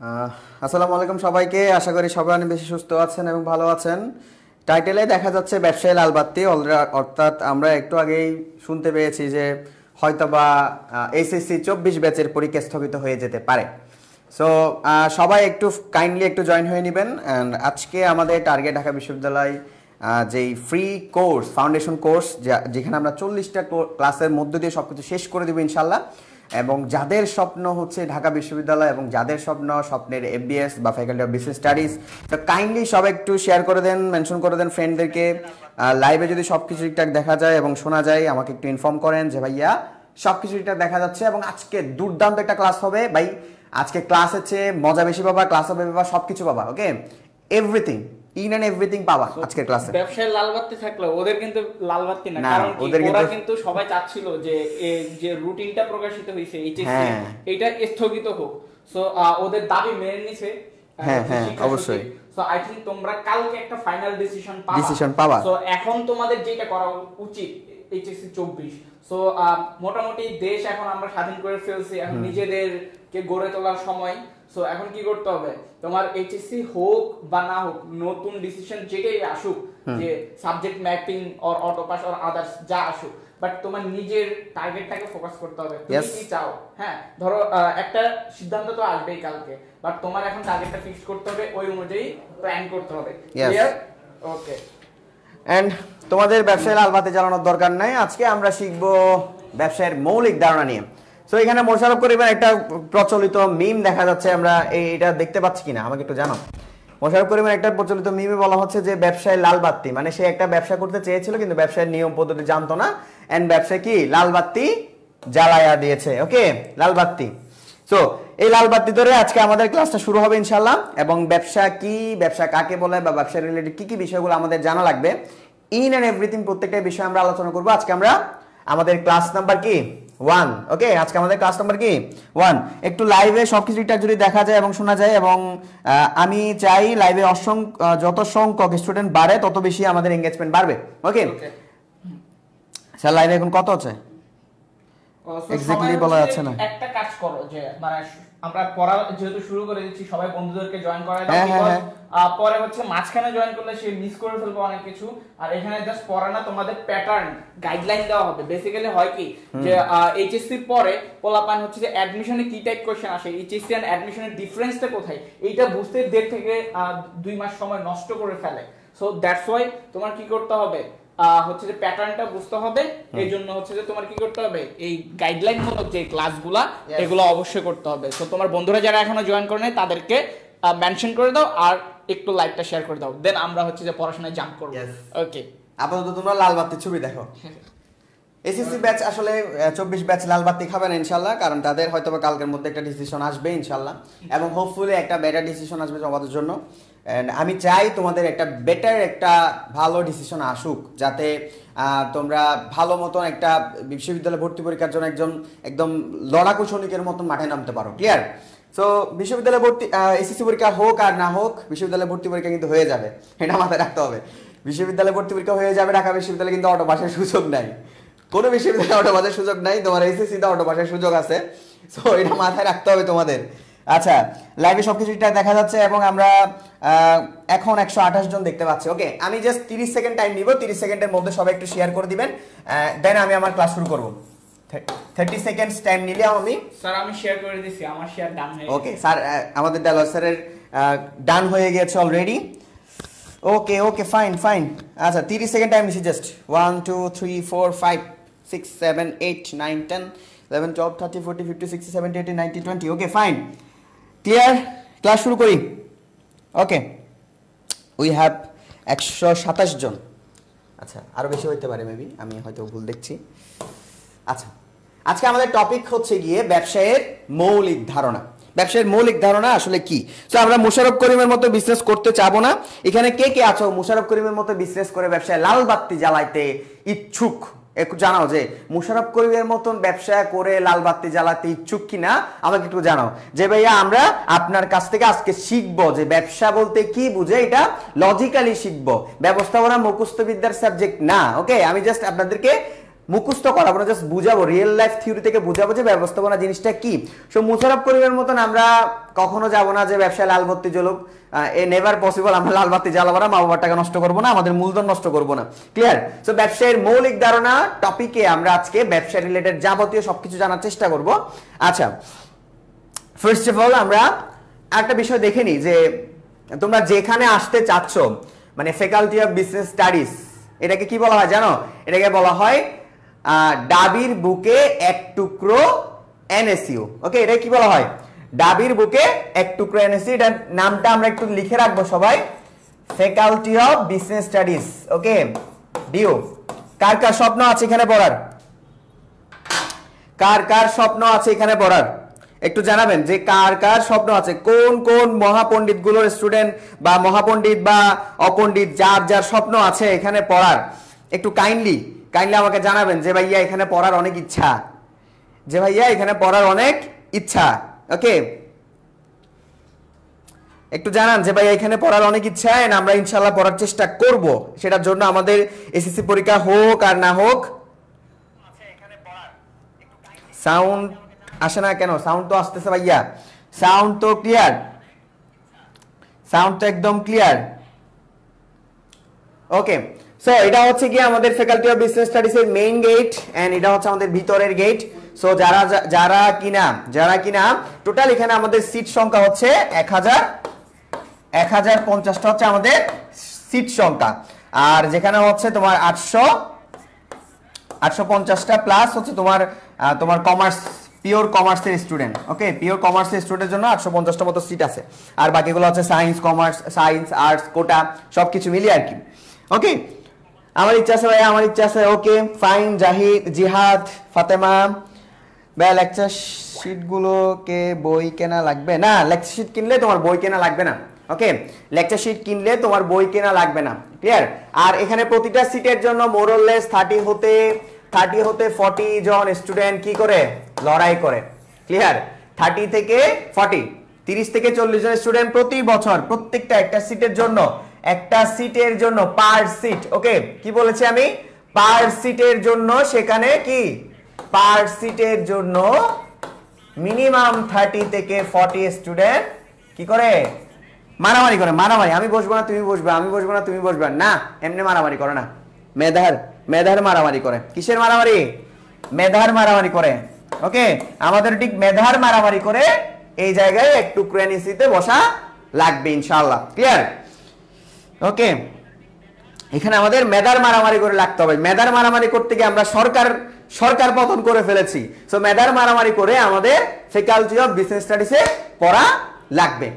আসসালামু আলাইকুম সবাইকে। আশা করি সবাই অনেক বেশি সুস্থ আছেন এবং ভালো আছেন। টাইটেলে দেখা যাচ্ছে ব্যবসায়ী লাল বাত্তি, অর্থাৎ আমরা একটু আগেই শুনতে পেয়েছি যে হয়তোবা এসএসসি 24 ব্যাচের পরীক্ষা স্থগিত হয়ে যেতে পারে। সো সবাই একটু কাইন্ডলি একটু জয়েন হয়ে নেবেন। অ্যান্ড আজকে আমাদের টার্গেট ঢাকা বিশ্ববিদ্যালয় যেই ফ্রি কোর্স, ফাউন্ডেশন কোর্স, যেখানে আমরা 40টা ক্লাসের মধ্য দিয়ে সব কিছু শেষ করে দেবো ইনশাল্লাহ। এবং যাদের স্বপ্ন হচ্ছে ঢাকা বিশ্ববিদ্যালয় এবং যাদের স্বপ্নের এফবিএস বা ফ্যাকাল্টি অফ বিজনেস স্টাডিজ, তো কাইন্ডলি সব একটু শেয়ার করে দেন, মেনশন করে দেন ফ্রেন্ডদেরকে। লাইভে যদি সব কিছু ঠিকঠাক দেখা যায় এবং শোনা যায় আমাকে একটু ইনফর্ম করেন যে ভাইয়া সব কিছু ঠিকঠাক দেখা যাচ্ছে। এবং আজকে দুর্দান্ত একটা ক্লাস হবে ভাই। আজকে ক্লাস হচ্ছে মজা বেশি পাবা, ক্লাস হবে পাবা, সব কিছু পাবা। ওকে, এভরিথিং ইন এন্ড এভরিথিং পাবা আজকের ক্লাসে। ব্যবসায় লাল বাতি থাকলো, ওদের কিন্তু লাল বাতি না, কারণ ওরা কিন্তু সবাই চাচ্ছিল যে যে রুটিনটা প্রকাশিত হয়েছে এইচএসসি এটা স্থগিত হোক। সো ওদের দাবি মেনে নিছে। হ্যাঁ হ্যাঁ অবশ্যই। সো আই থিংক তোমরা কালকে একটা ফাইনাল ডিসিশন পাবা। সো এখন তোমাদের যেটা করা উচিত এইচএসসি 24। সো মোটামুটি দেশ এখন আমরা স্বাধীন করে ফেলছি, এখন নিজেদেরকে গড়ে তোলার সময়। সো এখন কি করতে হবে, তোমার এইচএসসি হোক বা না হোক, নতুন ডিসিশন যেটাই আসুক, যে subject mapping or auto pass or others যা আসুক, বাট তোমার নিজের টার্গেটটাকে ফোকাস করতে হবে। তুমি কি চাও, হ্যাঁ ধরো একটা সিদ্ধান্ত তো আসবেই কালকে, বাট তোমার এখন টার্গেটটা ফিক্স করতে হবে, ওই অনুযায়ী প্ল্যান করতে হবে। ক্লিয়ার? ওকে। এন্ড তোমাদের ব্যবসায় লাল বাতি জ্বালানোর দরকার নাই। আজকে আমরা শিখবো ব্যবসায়ের মৌলিক ধারণা নিয়ে। সো এখানে মোশাররফ করিমের একটা প্রচলিত মিম দেখা যাচ্ছে, আমরা এটা দেখতে পাচ্ছি কিনা আমাকে একটু জানাও। মোশাররফ করিমের একটা প্রচলিত মিমে বলা হচ্ছে যে ব্যবসায় লাল বাতি, মানে সে একটা ব্যবসা করতে চেয়েছিল কিন্তু ব্যবসায়ের নিয়ম পদ্ধতি জানতো না, এন্ড ব্যবসায় কি লাল বাতি জ্বালায়া দিয়েছে। ওকে, লাল বাতি। সো এই লাল বাতি ধরে আজকে আমাদের ক্লাসটা শুরু হবে ইনশাল্লাহ। এবং ব্যবসা কি, ব্যবসা কাকে বলে, বা ব্যবসা রিলেটেড কি কি বিষয়গুলো আমাদের জানা লাগবে, ইন এন্ড এভরিথিং প্রত্যেকটা বিষয় আমরা আলোচনা করবো। আজকে আমরা আমাদের ক্লাস নাম্বার কি 1। ওকে, আজকে আমাদের ক্লাস নাম্বার কি 1। একটু লাইভে সবকিছু ঠিকঠাক যদি দেখা যায় এবং শোনা যায়, এবং আমি চাই লাইভে যত সংখ্যক স্টুডেন্ট বাড়ে তত বেশি আমাদের এঙ্গেজমেন্ট বাড়বে। ওকে স্যার, লাইভে এখন কত আছে এক্স্যাক্টলি বলা যাচ্ছে না। একটা কাজ করো, যে মানে আমরা পড়া যেহেতু শুরু করে দিচ্ছি, সবাই বন্ধুদেরকে জয়েন করাই দাও, বিকজ পরে হচ্ছে মাঝখানে জয়েন করলে সে মিস করে ফেলবে অনেক কিছু। আর এখানে জাস্ট পড়া না, তোমাদের প্যাটার্ন গাইডলাইন দেওয়া হবে। বেসিক্যালি হয় কি, যে এইচএসসি পরে পোলাপান হচ্ছে যে অ্যাডমিশনে কি টাইপ কোশ্চেন আসে, এইচএসসি এন্ড অ্যাডমিশনের ডিফারেন্সটা কোথায়, এইটা বুঝতে 1.5 থেকে 2 মাস সময় নষ্ট করে ফেলে। সো দ্যাটস ওয়াই তোমার কি করতে হবে, হচ্ছে যে প্যাটার্নটা বুঝতে হবে। এই জন্য হচ্ছে যে তোমার কি করতে হবে, এই গাইডলাইন মূলক যে ক্লাসগুলা এগুলো অবশ্যই করতে হবে। সো তোমার বন্ধুরা যারা এখনো জয়েন করে নাই তাদেরকে মেনশন করে দাও, আর একটু লাইভটা শেয়ার করে দাও, দেন আমরা হচ্ছে যে পড়াশোনায় জাম্প করব। ওকে, আপাতত তোমরা লাল বাতি ছবি দেখো। এসএসসি ব্যাচ আসলে 24 ব্যাচ লাল বাতি খাবে না ইনশাল্লাহ, কারণ তাদের হয়তো কালকের মধ্যে একটা ডিসিশন আসবে ইনশাল্লাহ, এবং হোপফুলি একটা বেটার ডিসিশন আসবে তোমাদের জন্য। এন্ড আমি চাই তোমাদের একটা বেটার, একটা ভালো ডিসিশন আসুক, যাতে তোমরা ভালো মতন একটা বিশ্ববিদ্যালয় ভর্তি পরীক্ষার জন্য একদম লড়াকু সৈনিকের মতন মাঠে নামতে পারো। ক্লিয়ার? সো বিশ্ববিদ্যালয় ভর্তি, এসএসসি পরীক্ষা হোক আর না হোক, বিশ্ববিদ্যালয় ভর্তি পরীক্ষা কিন্তু হয়ে যাবে, এটা মাথায় রাখতে হবে। বিশ্ববিদ্যালয় ভর্তি পরীক্ষা হয়ে যাবে, ঢাকা বিশ্ববিদ্যালয় কিন্তু অটো পাসের সুযোগ নাই, কোনো বিশ্ববিদ্যালয়ে অটো পাসের সুযোগ নাই, তোমার এসএসসিতে অটো পাসের সুযোগ আছে। সো এটা মাথায় রাখতে হবে তোমাদের। আচ্ছা, লাইভে সবকিছু দেখা যাচ্ছে এবং আমরা এখন 128 জন দেখতে পাচ্ছি। ওকে, আমি জাস্ট 30 সেকেন্ড টাইম নিব, 30 সেকেন্ডের মধ্যে সবাই একটু শেয়ার করে দিবেন, দেন আমি আমার ক্লাস শুরু করব। 30 সেকেন্ডস টাইম নিলে আমি স্যার আমি শেয়ার করে দিছি, আমার শেয়ার ডান হয়ে গেছে। ওকে স্যার, আমাদের ডায়লগ স্যারের ডান হয়ে গেছে অলরেডি। ওকে ওকে, ফাইন ফাইন। আচ্ছা, 30 সেকেন্ড টাইম নিছি জাস্ট। 1 2 3 4 5 6 7 8 9 10 11 12 13 14 15 16 17 18 19 20। ওকে ফাইন, ক্লিয়ার? ক্লাস শুরু করি। ওকে, উই হ্যাভ 127 জন। আচ্ছা, আরো বেশি হইতে পারে মেবি, আমি হয়তো ভুল দেখছি। আচ্ছা, আজকে আমাদের টপিক হচ্ছে গিয়ে ব্যবসায়ের মৌলিক ধারণা। ব্যবসায়ের মৌলিক ধারণা আসলে কি? তো আমরা মোশাররফ করিমের মতো বিজনেস করতে চাবো না। এখানে কে কে আছো মোশাররফ করিমের মতো বিজনেস করে ব্যবসায় লাল বাতি জ্বালাইতে ইচ্ছুক? একটু জানাও যে মোশাররফ করিমের মতন ব্যবসা করে লাল বাতি জ্বালাতে ইচ্ছুক কিনা, আমাকে একটু জানাও। যে ভাইয়া আমরা আপনার কাছ থেকে আজকে শিখবো যে ব্যবসা বলতে কি বুঝে, এটা লজিক্যালি শিখবো, ব্যবস্থাপনা মুখস্থ বিদ্যার সাবজেক্ট না। ওকে, আমি জাস্ট আপনাদেরকে মুখস্থ করাবো না, জাস্ট বুঝাবো, রিয়েল লাইফ থিওরি থেকে বুঝাবো যে ব্যবস্থাপনা জিনিসটা কি। সো মোশাররফ করিমের মতন আমরা কখনো যাব না যে ব্যবসায় লাল বাতি জ্বলুক, এ নেভার পসিবল। আমরা লাল বাতি জ্বালাবো না, মা বাবার টাকা নষ্ট করবো না, আমাদের মূলধন নষ্ট করবো না। ক্লিয়ার? সো ব্যবসায়ের মৌলিক ধারণা টপিকে আমরা আজকে ব্যবসা রিলেটেড যাবতীয় সবকিছু জানার চেষ্টা করব। আচ্ছা, ফার্স্ট অফ অল আমরা একটা বিষয় দেখে নিই যে তোমরা যেখানে আসতে চাচ্ছ, মানে ফ্যাকাল্টি অফ বিজনেস স্টাডিজ, এটাকে কি বলা হয় জানো? এটাকে বলা হয় ডাবির বুকে এক টুকরো এনএসইউ। ওকে, এটা কি বলা হয়? ডাবির বুকে এক টুকরো এনএসইউ। এটার নামটা আমরা একটু লিখে রাখবো সবাই, faculty of business studies. Okay, do. কার কার স্বপ্ন আছে এখানে পড়ার? কার কার স্বপ্ন আছে এখানে পড়ার? একটু জানাবেন যে কার কার স্বপ্ন আছে, কোন কোন মহাপণ্ডিত গুলোর স্টুডেন্ট বা মহাপণ্ডিত বা অপণ্ডিত যার যার স্বপ্ন আছে এখানে পড়ার, একটু কাইন্ডলি আমাকে জানাবেন যে ভাইয়া এখানে পড়ার অনেক ইচ্ছা, যে ভাইয়া এখানে পড়ার অনেক ইচ্ছা। ওকে, একটু জানান যে ভাইয়া এখানে পড়ার অনেক ইচ্ছা, আমরা ইনশাল্লাহ পড়ার চেষ্টা করব। সেটার জন্য আমাদের এসএসসি পরীক্ষা হোক আর না হোক, সাউন্ড আসে না কেন? সাউন্ড তো আসতেছে ভাইয়া, সাউন্ড তো ক্লিয়ার, সাউন্ড তো একদম ক্লিয়ার। ওকে, সো এটা হচ্ছে কি আমাদের ফ্যাকাল্টি অফ বিজনেস স্টাডিজ এর মেইন গেট, এন্ড এটা হচ্ছে আমাদের ভিতরের গেট। সো যারা কিনা টোটাল এখানে আমাদের সিট সংখ্যা হচ্ছে 1050টা হচ্ছে আমাদের সিট সংখ্যা, আর যেখানে হচ্ছে তোমার 850টা প্লাস হচ্ছে তোমার কমার্স, পিওর কমার্সের স্টুডেন্ট। ওকে, পিওর কমার্সের স্টুডেন্টের জন্য 850টা মতো সিট আছে, আর বাকিগুলো হচ্ছে সায়েন্স, কমার্স, সায়েন্স, আর্টস, কোটা সবকিছু মিলিয়ে আর কি। ওকে, আমার ইচ্ছা আছে ভাইয়া, আমার ইচ্ছা আছে। ওকে ফাইন, জাহিদ, জিহাদ, ফাতেমা ভাইয়া, লেকচার শিটগুলোকে বই কেনা লাগবে না? লেকচার শিট কিনলে তোমার বই কেনা লাগবে না। ওকে, লেকচার শিট কিনলে তোমার বই কেনা লাগবে না। ক্লিয়ার? আর এখানে প্রতিটা সিটের জন্য মোরলেস 30 হতে 40 জন স্টুডেন্ট কি করে লড়াই করে। ক্লিয়ার? 30 থেকে 40, 30 থেকে 40 জন স্টুডেন্ট প্রতি বছর প্রত্যেকটা একটা সিটের জন্য পার সিট। ওকে, কি বলেছি আমি? পার সিটের জন্য, সেখানে কি পার সিটের জন্য মিনিমাম 30 থেকে 40 স্টুডেন্ট কি করে মারামারি করে। মারামারি, আমি বসবো না তুমি বসবে, আমি বসবো না তুমি বসবে না, এমনি মারামারি করে না, মেধার মারামারি করে। কিসের মারামারি? মেধার মারামারি করে। ওকে, আমাদের ঠিক মেধার মারামারি করে এই জায়গায় একটু ক্রেনিসিতে বসা লাগবে ইনশাআল্লাহ। ক্লিয়ার? ওকে, এখানে আমাদের মেধার মারামারি করে লাগতে হবে। মেধার মারামারি করতে গিয়ে আমরা সরকার পতন করে ফেলেছি। সো মেধার মারামারি করে আমাদের ফ্যাকাল্টি অফ বিজনেস স্টাডিজে পড়া লাগবে।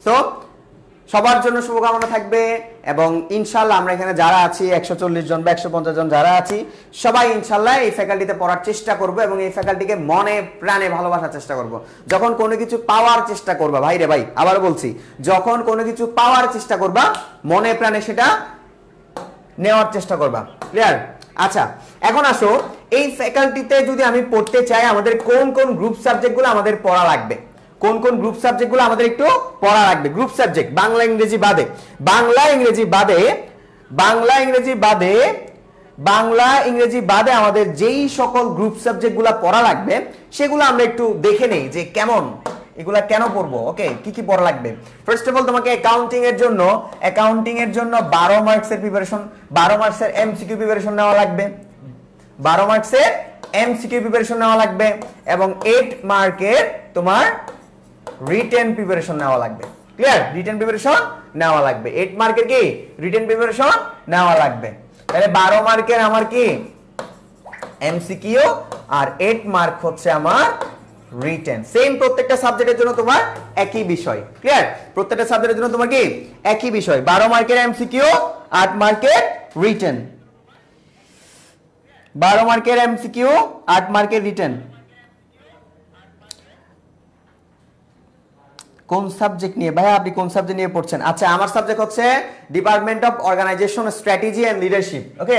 সো সবার জন্য শুভকামনা থাকবে, এবং ইনশাল্লাহ আমরা এখানে যারা আছি 140 জন বা 150 জন যারা আছি, সবাই ইনশাল্লাহ এই ফ্যাকাল্টিতে পড়ার চেষ্টা করব এবং এই ফ্যাকাল্টিকে মনে প্রাণে ভালোবাসার চেষ্টা করব। যখন কোনো কিছু পাওয়ার চেষ্টা করবা, ভাই রে ভাই আবার বলছি, যখন কোনো কিছু পাওয়ার চেষ্টা করবা মনে প্রাণে সেটা নেওয়ার চেষ্টা করবা। ক্লিয়ার? আচ্ছা, এখন আসো এই ফ্যাকাল্টিতে যদি আমি পড়তে চাই, আমাদের কোন কোন গ্রুপ সাবজেক্টগুলো আমাদের পড়া লাগবে, কোন কোন গ্রুপ সাবজেক্টগুলো আমাদের একটু পড়া লাগবে। গ্রুপ সাবজেক্ট বাংলা ইংরেজি বাদে আমাদের যেই সকল গ্রুপ সাবজেক্টগুলো পড়া লাগবে সেগুলো আমরা একটু দেখে নেই যে এগুলা কেন পড়বো। ওকে, কি কি পড়া লাগবে? ফার্স্ট অফ অল তোমাকে অ্যাকাউন্টিং এর জন্য 12 মার্কসের প্রিপারেশন, 12 মার্কসের এমসিকিউ প্রিপারেশন নেওয়া লাগবে, 12 মার্কসের এমসিকিউ প্রিপারেশন নেওয়া লাগবে, এবং 8 মার্কের তোমার রিটেন প্রিপারেশন নেওয়া লাগবে। ক্লিয়ার? রিটেন প্রিপারেশন নেওয়া লাগবে, 8 মার্কের কি রিটেন প্রিপারেশন নেওয়া লাগবে। তাহলে 12 মার্কের আমার কি এমসিকিউ আর 8 মার্ক হচ্ছে আমার রিটেন। সেম প্রত্যেকটা সাবজেক্টের জন্য তোমার একই বিষয়। ক্লিয়ার? প্রত্যেকটা সাবজেক্টের জন্য তোমার কি একই বিষয়, 12 মার্কের এমসিকিউ, 8 মার্কের রিটেন। 12 মার্কের এমসিকিউ, 8 মার্কের রিটেন। কোন সাবজেক্ট নিয়ে ভাই, আপনি কোন সাবজেক্ট নিয়ে পড়ছেন? আচ্ছা, আমার সাবজেক্ট হচ্ছে department of organisation strategy and leadership. Okay,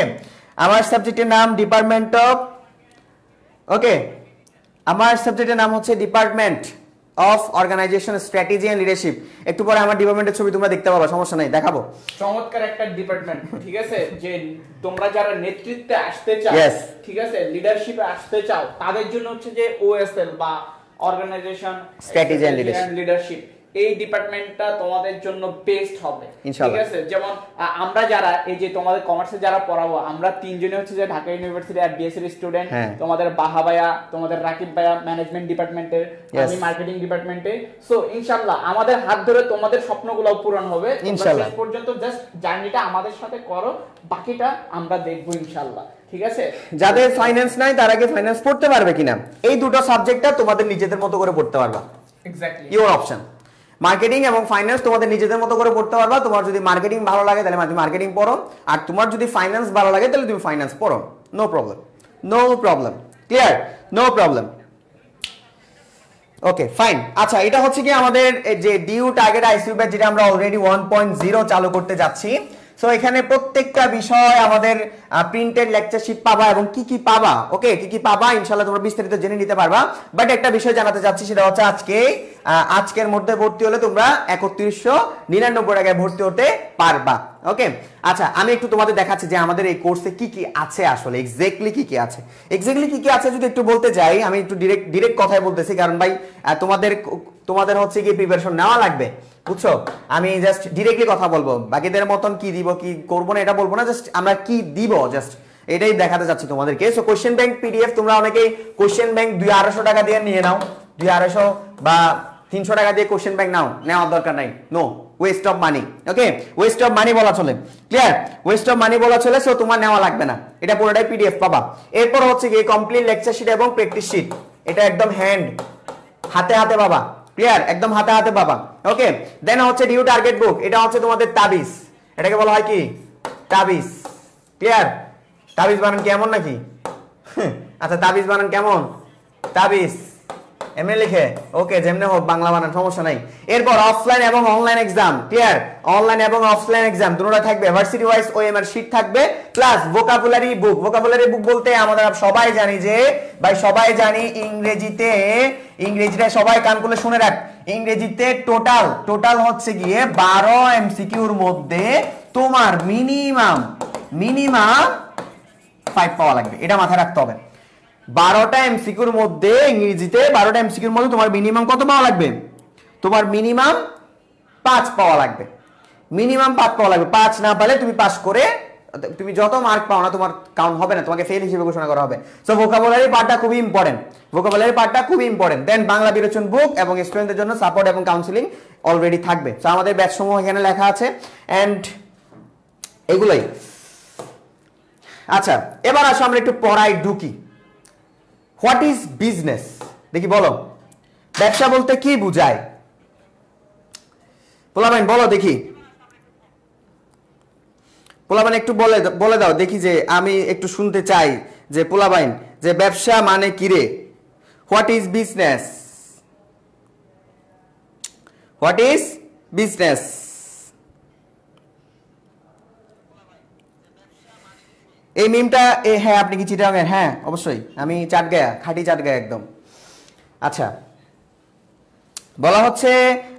আমার সাবজেক্টের নাম ডিপার্টমেন্ট অফ, ওকে, আমার সাবজেক্টের নাম হচ্ছে department of organisation strategy and leadership. একটু পরে আমার ডিপার্টমেন্টের ছবি তোমরা দেখতে পাবা, সমস্যা নাই, দেখাবো। চমৎকার একটা ডিপার্টমেন্ট, ঠিক আছে, যে তোমরা যারা নেতৃত্বে আসতে চাও, ঠিক আছে, লিডারশিপে আসতে চাও, তাদের জন্য হচ্ছে যে ওএসএল বা অর্গানাইজেশন স্ট্র্যাটেজি এন্ড লিডারশিপ, এই ডিপার্টমেন্টটা তোমাদের জন্য বেস্ট হবে, ইনশাআল্লাহ। ঠিক আছে। যেমন আমরা যারা এই যে তোমাদের কমার্সে যারা পড়াবো, আমরা তিনজনই হচ্ছে যে ঢাকা ইউনিভার্সিটি এফডিএস এর স্টুডেন্ট। তোমাদের বাহা ভাইয়া, তোমাদের রাকিব ভাইয়া ম্যানেজমেন্ট ডিপার্টমেন্টের, আমি মার্কেটিং ডিপার্টমেন্টে। সো ইনশাআল্লাহ আমাদের হাত ধরে তোমাদের স্বপ্নগুলো পূরণ হবে ইনশাআল্লাহ। শেষ পর্যন্ত জাস্ট জার্নিটা আমাদের সাথে করো, বাকিটা আমরা দেখবো ইনশাআল্লাহ, ঠিক আছে। যাদের ফাইন্যান্স নাই তারা কি ফাইন্যান্স পড়তে পারবে কিনা, এই দুটো সাবজেক্টটা তোমাদের নিজেদের মতো করে পড়তে পারবা, এক্স্যাক্টলি ইওর অপশন। মার্কেটিং এবং ফাইন্যান্স তোমাদের নিজেদের মতো করে পড়তে পারবা। তোমার যদি মার্কেটিং ভালো লাগে তাহলে তুমি মার্কেটিং পড়ো, আর তোমার যদি ফাইন্যান্স ভালো লাগে তাহলে তুমি ফাইন্যান্স পড়ো, no problem, no problem, clear, no problem. Okay fine. আচ্ছা, এটা হচ্ছে কি আমাদের যে ডিউ টার্গেট আইসিইউ ব্যাচ, যেটা আমরা অলরেডি 1.0 চালু করতে যাচ্ছি। সো এখানে প্রত্যেকটা বিষয় আমাদের প্রিন্টেড লেকচারশিট পাবা, এবং কি কি পাবা, ওকে, কি কি পাবা ইনশাআল্লাহ তোমরা বিস্তারিত জেনে নিতে পারবা। বাট একটা বিষয় জানাতে চাচ্ছি, সেটা হচ্ছে আজকের মধ্যে ভর্তি হলে তোমরা 3199 টাকায় ভর্তি হতে পারবা, ওকে। আচ্ছা, আমি একটু তোমাদের দেখাচ্ছি যে আমাদের এই কোর্সে কি কি আছে, আসলে এক্স্যাক্টলি কি কি আছে। এক্স্যাক্টলি কি কি আছে যদি একটু বলতে যাই, আমি একটু ডিরেক্ট কথাই বলতেছি, কারণ ভাই তোমাদের হচ্ছে কি প্রিপারেশন নেওয়া লাগবে, বুঝছো। আমি জাস্ট ডিরেক্টলি কথা বলবো, বাকিদের মতন কি দিব কি করবো না এটা বলবো না, জাস্ট আমরা কি দিব জাস্ট এটাই দেখাতে যাচ্ছি তোমাদেরকে। সো কোশ্চেন ব্যাংক পিডিএফ তোমরা অনেকেই কোশ্চেন ব্যাংক 200-250 টাকা দিয়ে নিয়ে নাও, 200-250 বা 300 টাকা দিয়ে কোশ্চেন ব্যাংক নাও, নেওয়ার দরকার নাই, no, waste of money, okay, waste of money বলা চলে, ক্লিয়ার, ওয়েস্ট অফ মানি বলা চলে। সো তোমার নেওয়া লাগবে না, এটা পুরোটাই পিডিএফ পাবা। এরপর হচ্ছে কি কমপ্লিট লেকচার শিট এবং প্র্যাকটিস শিট, এটা একদম হাতে হাতে পাবা, ক্লিয়ার, একদম হাতে হাতে পাবা, ওকে। দেন হচ্ছে ডিউ টার্গেট বুক, এটা হচ্ছে তোমাদের তাবিজ, এটাকে বলা হয় কি তাবিজ, ক্লিয়ার। তাবিজ বানান কেমন নাকি? আচ্ছা, তাবিজ বানান কেমন? তাবিজ এমএ লিখে, ওকে, যেমনে হোক বাংলা বানান, সমস্যা নাই। এরপর অফলাইন এবং অনলাইন এক্সাম, ক্লিয়ার, অনলাইন এবং অফলাইন এক্সাম দুটোটা থাকবে, ভার্সিটি ওয়াইজ ওএমআর শীট থাকবে, প্লাস ভোকাবুলারি বুক। ভোকাবুলারি বুক বলতে আমরা সবাই জানি যে ভাই, সবাই জানি ইংরেজিটা সবাই কান খুলে শুনে রাখ, ইংরেজিতে টোটাল হচ্ছে গিয়ে 12 এমসিকিউর মধ্যে তোমার মিনিমাম 5 পাওয়া লাগবে, এটা মাথায় রাখতে হবে। 12টা এমসিকিউর মধ্যে ইংরেজিতে 12টা এমসিকিউর মধ্যে তোমার মিনিমাম কত পাওয়া লাগবে? তোমার মিনিমাম 5 পাওয়া লাগবে, মিনিমাম 5 পাওয়া লাগবে। 5 না পেলে তুমি পাস করে, তুমি যত মার্ক পাও না তোমার কাউন্ট হবে না, তোমাকে ফেল হিসেবে ঘোষণা করা হবে। সো ভোকাবুলারি পার্টটা খুবই ইম্পর্টেন্ট। দেন বাংলা বিরোচন বুক এবং স্টুডেন্টদের জন্য সাপোর্ট এবং কাউন্সিলিং অলরেডি থাকবে। সো আমাদের ব্যাচ সমূহ এখানে লেখা আছে, এন্ড এগুলোই। আচ্ছা, এবার আসো আমরা একটু পড়ায় ঢুকি। হোয়াট ইজ বিজনেস, দেখি বলো, ব্যবসা বলতে কি বুঝায়? পোলাবাইন বলো দেখি, পোলাবাইন একটু বলে দাও দেখি, যে আমি একটু শুনতে চাই যে পোলাবাইন, যে ব্যবসা মানে কি রে? What is business? What is business? এই মিমটা, হ্যাঁ আপনি কি চিটাগাঙ্গের? হ্যাঁ অবশ্যই, আমি চাটগাঁয়া, খাঁটি চাটগাঁয়া একদম। আচ্ছা, বলা হচ্ছে,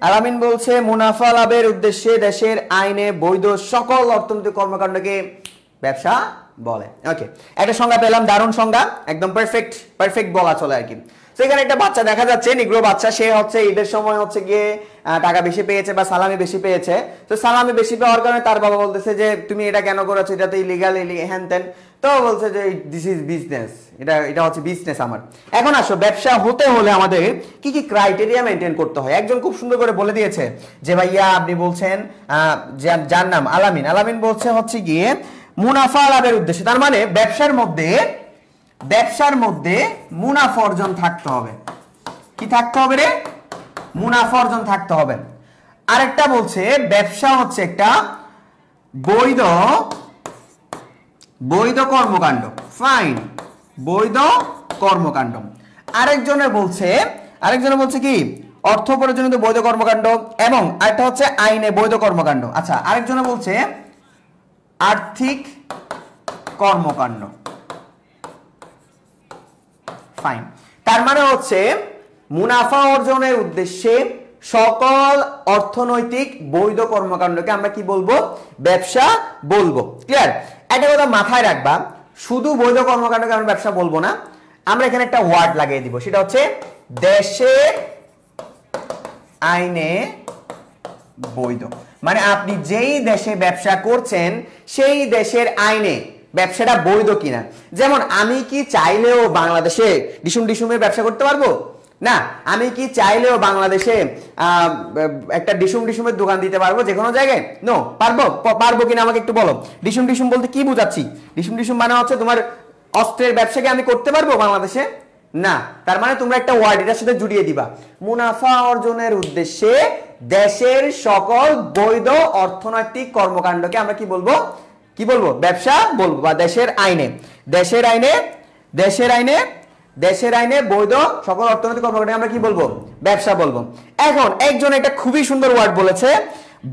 আলামিন বলছে মুনাফা লাভের উদ্দেশ্যে দেশের আইনে বৈধ সকল অর্থনৈতিক কর্মকাণ্ডকে ব্যবসা বলে। ওকে, একটা সংজ্ঞা পেলাম, দারুণ সংজ্ঞা, একদম পারফেক্ট বলা চলে আর কি। সেখানে একটা বাচ্চা দেখা যাচ্ছে, নিগ্রো বাচ্চা, সে হচ্ছে ঈদের সময় হচ্ছে গিয়ে টাকা বেশি পেয়েছে বা সালামি বেশি পেয়েছে। তো সালামি বেশি পাওয়ার কারণে তার বাবা বলতেছে যে তুমি এটা কেন করেছো, এটা তো ইলিগাল, হ্যান তেন। তো বলছে যে দিস ইজ বিজনেস, এটা হচ্ছে বিজনেস আমার। এখন আসো, ব্যবসা হতে হলে আমাদের কি কি ক্রাইটেরিয়া মেনটেন করতে হয়। একজন খুব সুন্দর করে বলে দিয়েছে যে ভাইয়া আপনি বলছেন, যার নাম আলামিন বলছে হচ্ছে গিয়ে মুনাফা লাভের উদ্দেশ্যে, তার মানে ব্যবসার মধ্যে মুনাফা অর্জন থাকতে হবে। কি থাকতে হবে রে? মুনাফা অর্জন থাকতে হবে। আরেকটা বলছে ব্যবসা হচ্ছে একটা বৈধ কর্মকাণ্ড, ফাইন, বৈধ কর্মকাণ্ড। আরেকজনে বলছে কি অর্থ উপার্জনিত বৈধ কর্মকাণ্ড, এবং আরেকটা হচ্ছে আইনে বৈধ কর্মকাণ্ড। আচ্ছা, আরেকজনে বলছে আর্থিক কর্মকাণ্ড, ফাইন। তার মানে হচ্ছে মুনাফা অর্জনের উদ্দেশ্যে সকল অর্থনৈতিক বৈধ কর্মকাণ্ডকে আমরা কি বলবো? ব্যবসা বলবো। ক্লিয়ার? একটা কথা মাথায় রাখবা, শুধু বৈধ কর্মকাণ্ডকে আমরা ব্যবসা বলবো না, আমরা এখানে একটা ওয়ার্ড লাগিয়ে দিব, সেটা হচ্ছে দেশের আইনে বৈধ। মানে আপনি যেই দেশে ব্যবসা করছেন সেই দেশের আইনে ব্যবসাটা বৈধ কিনা। যেমন আমি কি চাইলেও বাংলাদেশে ডিসুমের ব্যবসা করতে পারবো? না। আমি কি চাইলেও বাংলাদেশে একটা ডিসুমের দোকান দিতে পারবো যে কোনো জায়গায়? নো। পারবো কিনা আমাকে একটু বলো। ডিসুম বলতে কি বুঝাচ্ছি? ডিসুম মানে হচ্ছে তোমার অস্ত্রের ব্যবসাকে আমি করতে পারবো বাংলাদেশে? না। তার মানে তোমরা একটা ওয়ার্ড এটার সাথে জুড়িয়ে দিবা, মুনাফা অর্জনের উদ্দেশ্যে দেশের সকল বৈধ অর্থনৈতিক কর্মকাণ্ডকে আমরা কি বলবো? কি বলবো? ব্যবসা বলবো। বা দেশের আইনে বৈধ সকল অর্থনৈতিক কর্মকাণ্ডকে আমরা কি বলবো? ব্যবসা বলবো। এখন একজন একটা খুবই সুন্দর ওয়ার্ড বলেছে,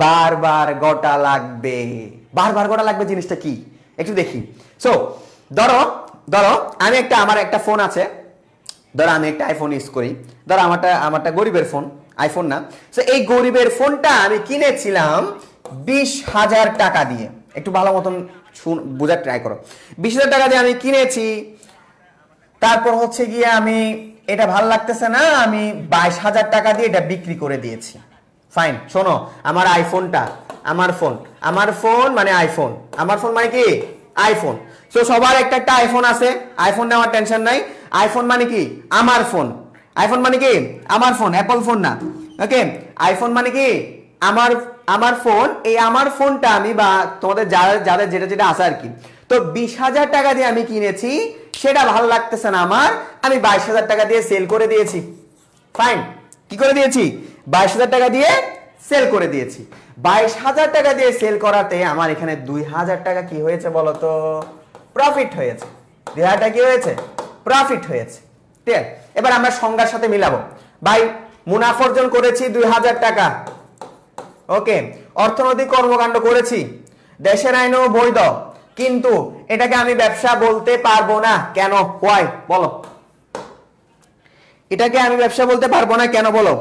বারবার গোটা লাগবে। বারবার গোটা লাগবে জিনিসটা কি একটু দেখি। সো ধরো আমি আমার একটা ফোন আছে, ধরো আমি একটা আইফোন ইউজ করি, ধরো আমারটা গরিবের ফোন, আইফোন না। সো এই গরিবের ফোনটা আমি কিনেছিলাম 20,000 টাকা দিয়ে। একটু ভালো মতন বোঝার ট্রাই করো। 20,000 টাকা দিয়ে আমি কিনেছি, তারপর হচ্ছে গিয়ে আমি এটা ভালো লাগতেছে না, আমি 22,000 টাকা দিয়ে এটা বিক্রি করে দিয়েছি। ফাইন। শোনো, আমার আইফোনটা আমার ফোন মানে আইফোন, আমার ফোন মানে কি? আইফোন। সো সবার একটা আইফোন আছে, আইফোন নেওয়ার টেনশন নাই। আইফোন মানে কি? আমার ফোন। আইফোন মানে কি? আমার ফোন, অ্যাপল ফোন না। ওকে, আইফোন মানে কি? আমার ফোন। এই আমার ফোনটা আমি বা তোমাদের যাদের যেটা আছে আর কি, তো 20,000 টাকা দিয়ে আমি কিনেছি, সেটা ভালো লাগতেছে না আমার, আমি 22,000 টাকা দিয়ে সেল করে দিয়েছি। ফাইন। কি করে দিয়েছি? 22,000 টাকা দিয়ে সেল করে দিয়েছি। 22,000 টাকা দিয়ে সেল করাতে আমার এখানে 2,000 টাকা কি হয়েছে বলতো? প্রফিট হয়েছে। 2,000 টাকা কি হয়েছে? প্রফিট হয়েছে। ঠিক আছে? এবার আমরা সংজ্ঞার সাথে মিলাবো। ভাই মুনাফা অর্জন করেছি 2,000 টাকা। ওকে, অর্থনৈতিক কর্মকাণ্ড করেছি, দেশের আইনেও বৈধ, কিন্তু এটাকে আমি ব্যবসা বলতে পারবো না। কেন? হোয়াই? বলো। এটাকে আমি ব্যবসা বলতে পারবো না কেন? বলো।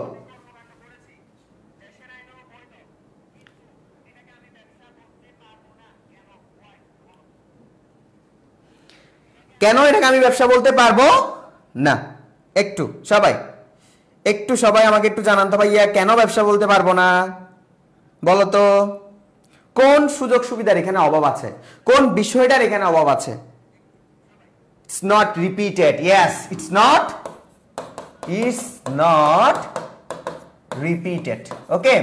কেন এটাকে আমি ব্যবসা বলতে পারবো না? একটু সবাই আমাকে একটু জানান তো ভাইয়া, কেন ব্যবসা বলতে পারবো না? বলো তো, কোন সুযোগ সুবিধার এখানে অভাব আছে? কোন বিষয়টার এখানে অভাব আছে? It's not repeated. Yes, it's not repeated. Okay,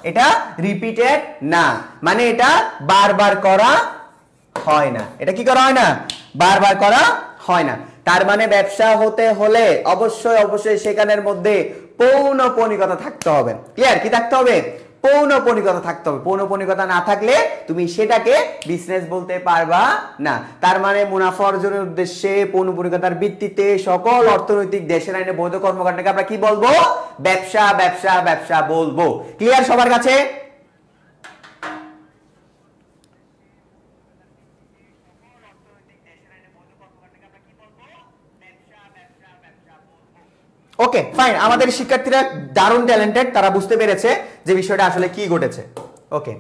এটা রিপিটেড না, মানে এটা বারবার করা হয় না। এটা কি করা হয় না? বারবার করা হয় না। তার মানে ব্যবসা হতে হলে অবশ্যই সেখানের মধ্যে পৌনঃপুনিকতা থাকতে হবে। ক্লিয়ার? কি থাকতে হবে? পৌনঃপুনিকতা থাকতে হবে। পৌনঃপুনিকতা না থাকলে তুমি সেটাকে বিজনেস বলতে পারবা না। তার মানে মুনাফা অর্জনের উদ্দেশ্যে পৌনঃপুনিকতার ভিত্তিতে সকল অর্থনৈতিক দেশের আইনে বৈধ কর্মকাণ্ডকে আমরা কি বলবো? ব্যবসা বলবো। ক্লিয়ার সবার কাছে? Okay fine. আমাদের শিক্ষার্থীরা দারুণ ট্যালেন্টেড, তারা বুঝতে পেরেছে যে বিষয়টা আসলে কি ঘটেছে। ওকে,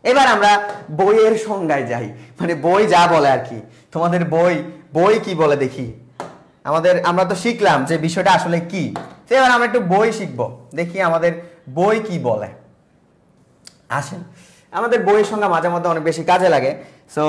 এবার আমরা বইয়ের সংজ্ঞায় যাই, মানে বই যা বলে আর কি। তোমাদের বই কি বলে দেখি। আমরা তো শিখলাম যে বিষয়টা আসলে কি, এবার আমরা একটু বই শিখবো, দেখি আমাদের বই কি বলে। আসেন, আমাদের বইয়ের সংজ্ঞা মাঝে মধ্যে অনেক বেশি কাজে লাগে। সো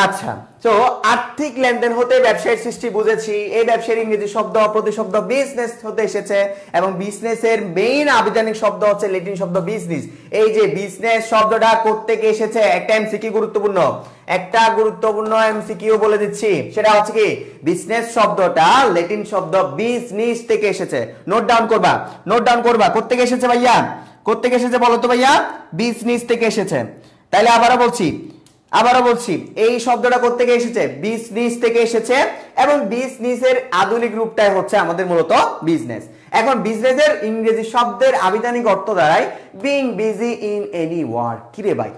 আচ্ছা, তো আর্থিক লেনদেন হতে ব্যবসায়ের সৃষ্টি বুঝেছি। এই ব্যবসায়ের ইংরেজি শব্দ প্রতিশব্দ বিজনেস হতে এসেছে, এবং বিজনেসের মেইন আবিধানিক শব্দ হচ্ছে ল্যাটিন শব্দ বিজনেস। এই যে বিজনেস শব্দটা কোত্থেকে এসেছে, একটা এমসিকিউ গুরুত্বপূর্ণ এমসিকিউ বলে দিচ্ছি। সেটা হচ্ছে কি, বিজনেস শব্দটা ল্যাটিন শব্দ বিজনেস থেকে এসেছে। নোট ডাউন করবা। কোত্থেকে এসেছে ভাইয়া? কোত্থেকে এসেছে বলো তো ভাইয়া? বিজনেস থেকে এসেছে। তাইলে আবারও বলছি, এই শব্দটা কোত্থেকে এসেছে? বিজনেস থেকে এসেছে, এবং বিজনেসের আধুনিক রূপটাই হচ্ছে আমাদের মূলত বিজনেস। এখন বিজনেসের ইংরেজি শব্দের আবিধানিক অর্থ দাঁড়ায় being busy in any work. কি রে ভাই,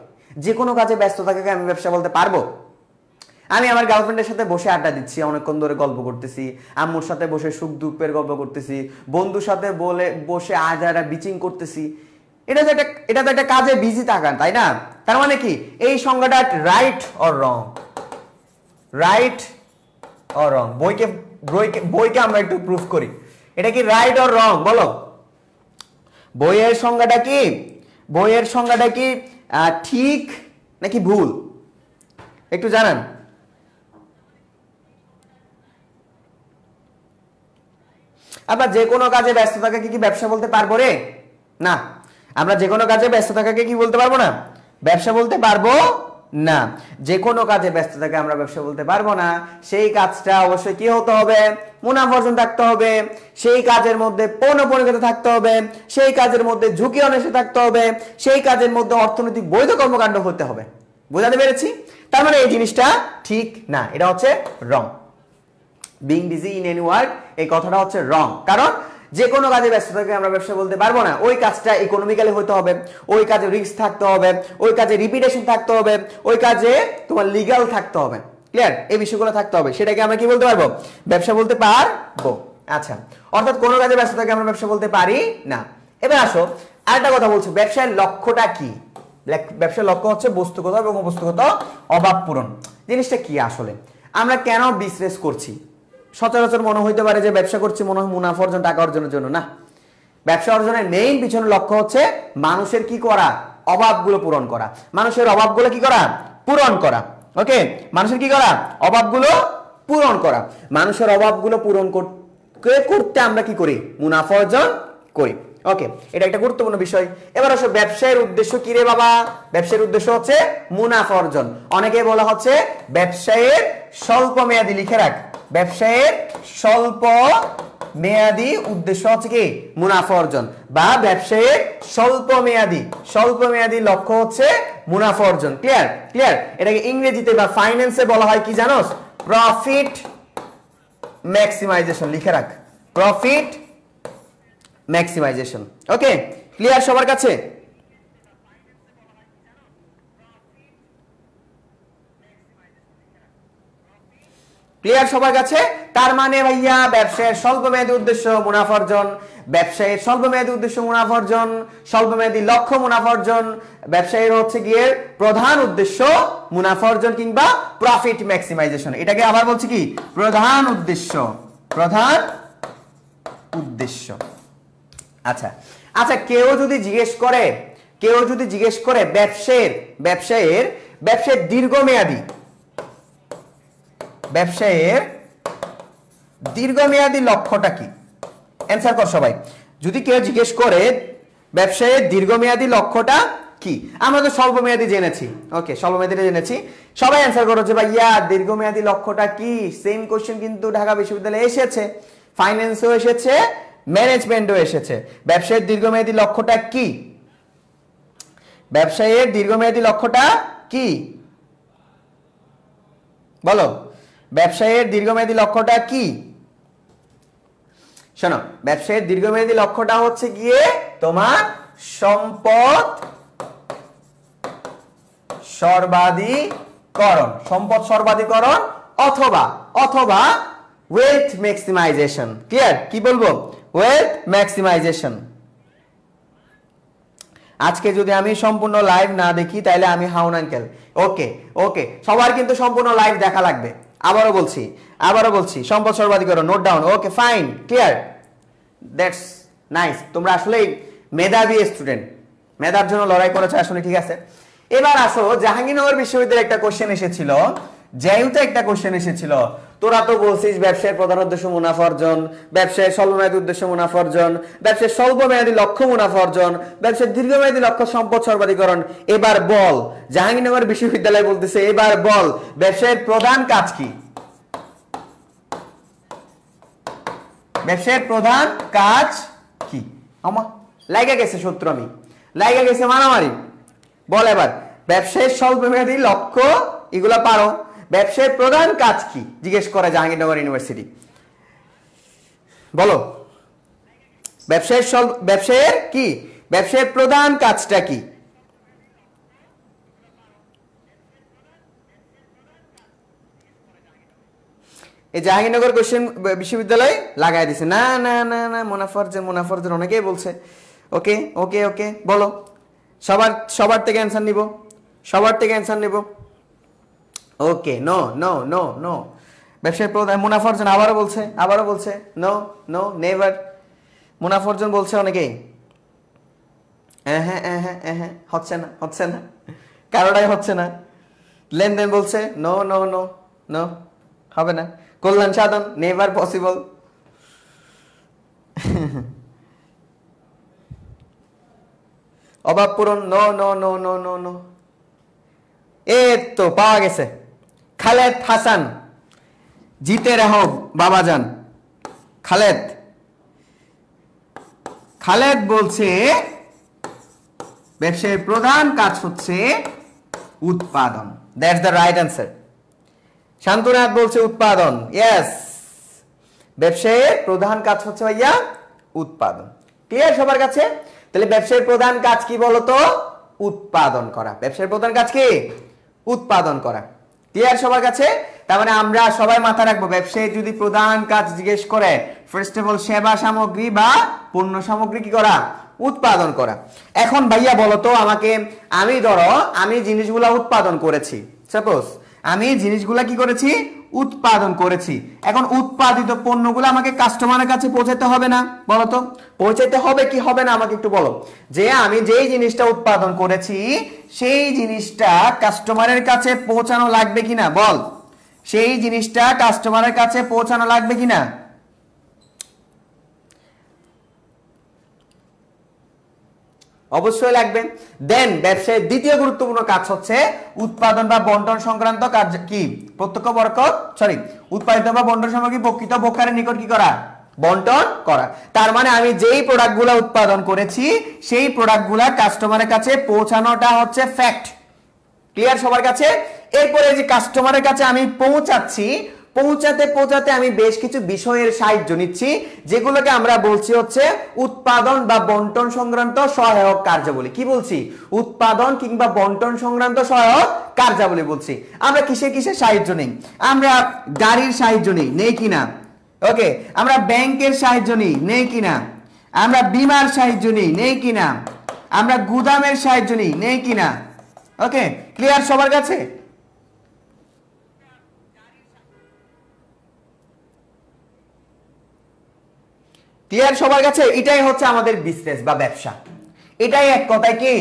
যে কোনো কাজে ব্যস্ত থাকাকে আমি ব্যবসা বলতে পারবো? আমি আমার গার্লফ্রেন্ডের সাথে বসে আড্ডা দিচ্ছি, অনেকক্ষণ ধরে গল্প করতেছি, আম্মুর সাথে বসে সুখ দুঃখের গল্প করতেছি, বন্ধুর সাথে বসে আড্ডা বিচিং করতেছি। এটা তো একটা কাজে বিজি থাকান, তাই না? তার মানে কি এই সংজ্ঞাটা right or wrong? Right or wrong? বইকে আমরা একটু প্রুফ করি, এটা কি রাইট অর রং বলো? বইয়ের সংজ্ঞাটা কি ঠিক নাকি ভুল একটু জানান। আমরা যে কোনো কাজে ব্যস্ত থাকাকে কি ব্যবসা বলতে পারবো রে? না, আমরা যে কোনো কাজে ব্যস্ত থাকাকে কি বলতে পারবো না? ব্যবসা বলতে পারবো না। যে কোনো কাজে ব্যস্ত থাকে আমরা ব্যবসা বলতে পারবো না। সেই কাজটা অবশ্যই কি হতে হবে? মুনাফা অর্জন থাকতে হবে, সেই কাজের মধ্যে পৌনঃপুনিকতা থাকতে হবে, সেই কাজের মধ্যে ঝুঁকি অনেশে থাকতে হবে, সেই কাজের মধ্যে অর্থনৈতিক বৈধ কর্মকাণ্ড হতে হবে। বোঝাতে পেরেছি? তার মানে এই জিনিসটা ঠিক না, এটা হচ্ছে wrong. Being busy in any work, এই কথাটা হচ্ছে রং। কারণ যে কোনো কাজে ব্যস্ত থাকে আমরা ব্যবসা বলতে পারবো না। ওই কাজটা ইকোনমিক্যালি হতে হবে, ওই কাজে রিস্ক থাকতে হবে, ওই কাজে রিপিটেশন থাকতে হবে, ওই কাজে তোমার লিগ্যাল থাকতে হবে। ক্লিয়ার? এই বিষয়গুলো থাকতে হবে, সেটাকে আমরা কি বলতে পারবো? ব্যবসা বলতে পারবো। আচ্ছা, অর্থাৎ কোনো কাজে ব্যস্ত থাকে আমরা ব্যবসা বলতে পারি না। এবার আসো আরেকটা কথা বলছো, ব্যবসার লক্ষ্যটা কি? ব্যবসার লক্ষ্য হচ্ছে বস্তুগত এবং বস্তুগত অভাব পূরণ। জিনিসটা কি আসলে? আমরা কেন বিজনেস করছি? সচরাচর মনে হইতে পারে যে ব্যবসা করছি মনে হয় মুনাফা অর্জন, টাকা অর্জনের জন্য। না, ব্যবসা অর্জনের মেইন পিছনে লক্ষ্য হচ্ছে মানুষের কি করা? অভাবগুলো পূরণ করা। মানুষের অভাবগুলো কি করা? পূরণ করা। ওকে, মানুষের কি করা? অভাবগুলো পূরণ করা। মানুষের অভাবগুলো পূরণ করতে আমরা কি করি? মুনাফা অর্জন করি। ওকে, এটা একটা গুরুত্বপূর্ণ বিষয়। এবার আসো ব্যবসায়ের উদ্দেশ্য কি রে বাবা? ব্যবসায়ের উদ্দেশ্য হচ্ছে মুনাফা অর্জন। অনেকে বলা হচ্ছে ব্যবসায়ের স্বল্প মেয়াদী, লিখে রাখ, ব্যবসায়ের স্বল্প মেয়াদী উদ্দেশ্য হচ্ছে কি? মুনাফা অর্জন। বা ব্যবসায়ের স্বল্প মেয়াদী লক্ষ্য হচ্ছে মুনাফা অর্জন। ক্লিয়ার? এটাকে ইংরেজিতে বা ফাইন্যান্সে বলা হয় কি জানোস? Profit maximisation. লিখে রাখ, প্রফিট ম্যাক্সিমাইজেশন। ওকে, ক্লিয়ার সবার কাছে? ক্লিয়ার সবার কাছে? তার মানে ভাইয়া ব্যবসায়ের স্বল্প মেয়াদী উদ্দেশ্য মুনাফা অর্জন, ব্যবসায়ের স্বল্প মেয়াদী উদ্দেশ্য মুনাফা অর্জন, স্বল্প মেয়াদী লক্ষ্য মুনাফা অর্জন, ব্যবসায়ের হচ্ছে গিয়ে প্রধান উদ্দেশ্য মুনাফা অর্জন কিংবা প্রফিট ম্যাক্সিমাইজেশন। এটাকে আবার বলছি কি? প্রধান উদ্দেশ্য। আচ্ছা, কেউ যদি জিজ্ঞেস করে ব্যবসায়ের দীর্ঘমেয়াদী লক্ষ্যটা কি? অ্যান্সার কর সবাই। যদি কেউ জিজ্ঞেস করে ব্যবসায়ের দীর্ঘমেয়াদী লক্ষ্যটা কি? আমরা তো স্বল্প মেয়াদী জেনেছি। ওকে, স্বল্প মেয়াদীটা জেনেছি। সবাই অ্যান্সার করো যে ভাইয়া দীর্ঘমেয়াদী লক্ষ্যটা কি? সেম কোশ্চেন কিন্তু ঢাকা বিশ্ববিদ্যালয়ে এসেছে, ফাইন্যান্সেও এসেছে, ম্যানেজমেন্টও এসেছে। ব্যবসায়ের দীর্ঘমেয়াদী লক্ষ্যটা কি? ব্যবসায়ের দীর্ঘমেয়াদী লক্ষ্যটা কি বলো? ব্যবসায়ের দীর্ঘমেয়াদী লক্ষ্যটা কি? শোনো, ব্যবসায়ের দীর্ঘমেয়াদী লক্ষ্যটা হচ্ছে গিয়ে তোমার সম্পদ সর্বাধিকরণ অথবা ওয়েলথ ম্যাক্সিমাইজেশন। ক্লিয়ার? কি বলবো? Wealth maximisation. আজকে যদি আমি সম্পূর্ণ লাইভ না দেখি তাহলে আমি হাউন আঙ্কেল। ওকে, সবার কিন্তু সম্পূর্ণ লাইভ দেখা লাগবে। আবারও বলছি সম্পদ সর্বাধিকরণ, note down. Okay, fine, clear, that's nice. তোমরা আসলে মেধাবী স্টুডেন্ট, মেধার জন্য লড়াই করেছো আসলে, ঠিক আছে। এবার আসো, জাহাঙ্গীরনগর বিশ্ববিদ্যালয়ে একটা কোশ্চেন এসেছিল, জেইউতে একটা কোশ্চেন এসেছিল। তোরা তো বলছিস ব্যবসায়ের প্রধান উদ্দেশ্য মুনাফা অর্জন, ব্যবসায়ের স্বল্প মেয়াদী উদ্দেশ্য মুনাফা অর্জন, ব্যবসায়ের স্বল্প মেয়াদী লক্ষ্য মুনাফা অর্জন, ব্যবসায়ের দীর্ঘমেয়াদী লক্ষ্য সম্পদ সর্বাধিকরণ। এবার বল, জাহাঙ্গীরনগর বিশ্ববিদ্যালয় বলতেছে এবার বল ব্যবসায়ের প্রধান কাজ কি? ব্যবসায়ের প্রধান কাজ কি? আমার লাগা গেছে শত্রু, আমি লাগা গেছে মারামারি। বল এবার, ব্যবসায়ের স্বল্প মেয়াদী লক্ষ্য এগুলা পারো, ব্যবসায়ের প্রধান কাজ কি জিজ্ঞেস করে জাহাঙ্গীরনগর ইউনিভার্সিটি। বলো, ব্যবসায়ের কি? ব্যবসায়ের প্রধান কাজটা কি? এই জাহাঙ্গীরনগর কোশ্চেন বিশ্ববিদ্যালয় লাগাই দিছে। না না না না, মুনাফারজান অনেকেই বলছে। ওকে ওকে ওকে, বলো, সবার থেকে অ্যান্সার নিব, সবার থেকে অ্যান্সার নিব। ওকে, নো নো নো নো, ব্যবসায় প্রধান মুনাফারজান আবারও বলছে নো নো নেভার। মুনাফারজান বলছে অনেকেই হচ্ছে না, কারোটাই হচ্ছে না। লেনদেন বলছে নো নো নো নো, হবে না। কল্যাণ সাধন নেভার পসিবল। অভাব পূরণ no no no no no no. এই তো পাওয়া গেছে, খালেদ হাসান, জিতে রহো বাবাজান। খালেদ বলছে ব্যবসায়ের প্রধান কাজ হচ্ছে উৎপাদন। That's the right answer. Shantanath বলছে উৎপাদন। ইয়েস, ব্যবসায়ের প্রধান কাজ হচ্ছে ভাইয়া উৎপাদন। ক্লিয়ার সবার কাছে? তাহলে ব্যবসায়ের প্রধান কাজ কি বলতো? উৎপাদন করা। ব্যবসায়ের প্রধান কাজ কি? উৎপাদন করা। ক্লিয়ার সবার কাছে? তার মানে আমরা সবাই মাথা রাখবো, ব্যবসায়ের যদি প্রধান কাজ জিজ্ঞেস করে, ফার্স্ট অফ অল সেবা সামগ্রী বা পণ্য সামগ্রী কি করা? উৎপাদন করা। এখন ভাইয়া বলতো আমাকে, আমি জিনিসগুলা উৎপাদন করেছি, সাপোজ আমি জিনিসগুলা কি করেছি? উৎপাদন করেছি। এখন উৎপাদিত পণ্যগুলো আমাকে কাস্টমারের কাছে পৌঁছাতে হবে না? বলতো পৌঁছাতে হবে কি হবে না, আমাকে একটু বলো। যে আমি যেই জিনিসটা উৎপাদন করেছি সেই জিনিসটা কাস্টমারের কাছে পৌঁছানো লাগবে কিনা বল। সেই জিনিসটা কাস্টমারের কাছে পৌঁছানো লাগবে কিনা? অবশ্যই লাগবে। দেন ব্যবসায়ের দ্বিতীয় গুরুত্বপূর্ণ কাজ হচ্ছে উৎপাদন বা বন্টন সংক্রান্ত কাজ। কি? উৎপাদিত বা বন্টন সামগ্রী প্রকৃত ভোক্তার নিকট কি করা? বন্টন করা। তার মানে আমি যেই প্রোডাক্টগুলো উৎপাদন করেছি সেই প্রোডাক্টগুলো কাস্টমারের কাছে পৌঁছানোটা হচ্ছে ফ্যাক্ট। ক্লিয়ার সবার কাছে? এরপরে যে কাস্টমারের কাছে আমি পৌঁছাতে আমি বেশ কিছু বিষয়ের সাহায্য নিচ্ছি, যেগুলোকে আমরা বলছি হচ্ছে উৎপাদন বা বন্টন সংক্রান্ত সহায়ক কার্যাবলী। কি বলছি? উৎপাদন কিংবা বন্টন সংক্রান্ত সহায়ক কার্যাবলী বলছি। আমরা কিসের সাহায্য নেই? আমরা গাড়ির সাহায্য নেই কিনা? ওকে, আমরা ব্যাংকের সাহায্য নেই কিনা? আমরা বীমার সাহায্য নেই কিনা? আমরা গুদামের সাহায্য নেই কিনা? ওকে, ক্লিয়ার সবার কাছে? ক্লিয়ার সবার কাছে? এটাই হচ্ছে আমাদের বিজনেস বা ব্যবসা। এটাই এক কথায় কি?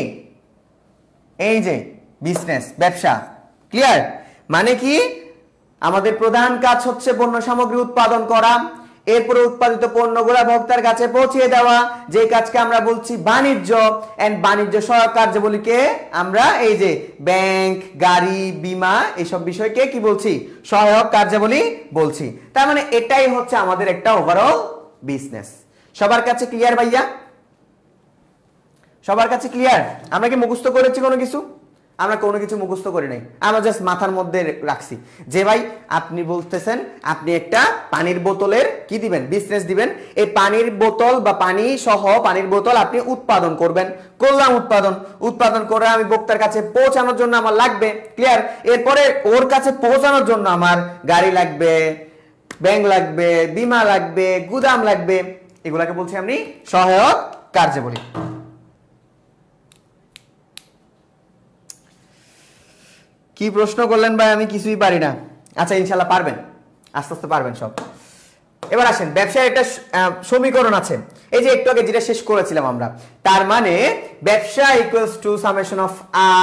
এই যে বিজনেস, ব্যবসা। ক্লিয়ার? মানে কি? আমাদের প্রধান কাজ হচ্ছে পণ্য সামগ্রী উৎপাদন করা, এরপরে উৎপাদিত পণ্যগুলো ভোক্তার কাছে পৌঁছে দেওয়া, যে কাজকে আমরা বলছি বাণিজ্য। এন্ড বাণিজ্য সহায়ক কার্যাবলীকে আমরা এই যে ব্যাংক, গাড়ি, বীমা এইসব বিষয়কে কি বলছি? সহায়ক কার্যাবলী বলছি। তার মানে এটাই হচ্ছে আমাদের একটা ওভারঅল বিজনেস। সবার কাছে ক্লিয়ার ভাইয়া? সবার কাছে ক্লিয়ার? আমরা কি মুখস্থ করেছি কোনো কিছু? আমরা কোনো কিছু মুখস্থ করি নাই, আমরা জাস্ট মাথার মধ্যে রাখছি যে ভাই আপনি বলতেছেন আপনি একটা পানির বোতলের কি দিবেন? বিজনেস দিবেন। এই পানির বোতল বা পানি সহ পানির বোতল আপনি উৎপাদন করবেন। করলাম উৎপাদন করে আমি ভোক্তার কাছে পৌঁছানোর জন্য আমার লাগবে। ক্লিয়ার? এরপরে ওর কাছে পৌঁছানোর জন্য আমার গাড়ি লাগবে, ব্যাংক লাগবে, বীমা লাগবে, গুদাম লাগবে। এগুলাকে বলছি আমি সহায়ক কার্যাবলী। কি প্রশ্ন করলেন ভাই? আমি কিছুই পারি না। আচ্ছা, ইনশাল্লাহ পারবেন, আস্তে আস্তে পারবেন সব। এবার আসেন, ব্যবসায় একটা সমীকরণ আছে, এই যে একটু আগে যেটা শেষ করেছিলাম আমরা। তার মানে ব্যবসা equals to summation of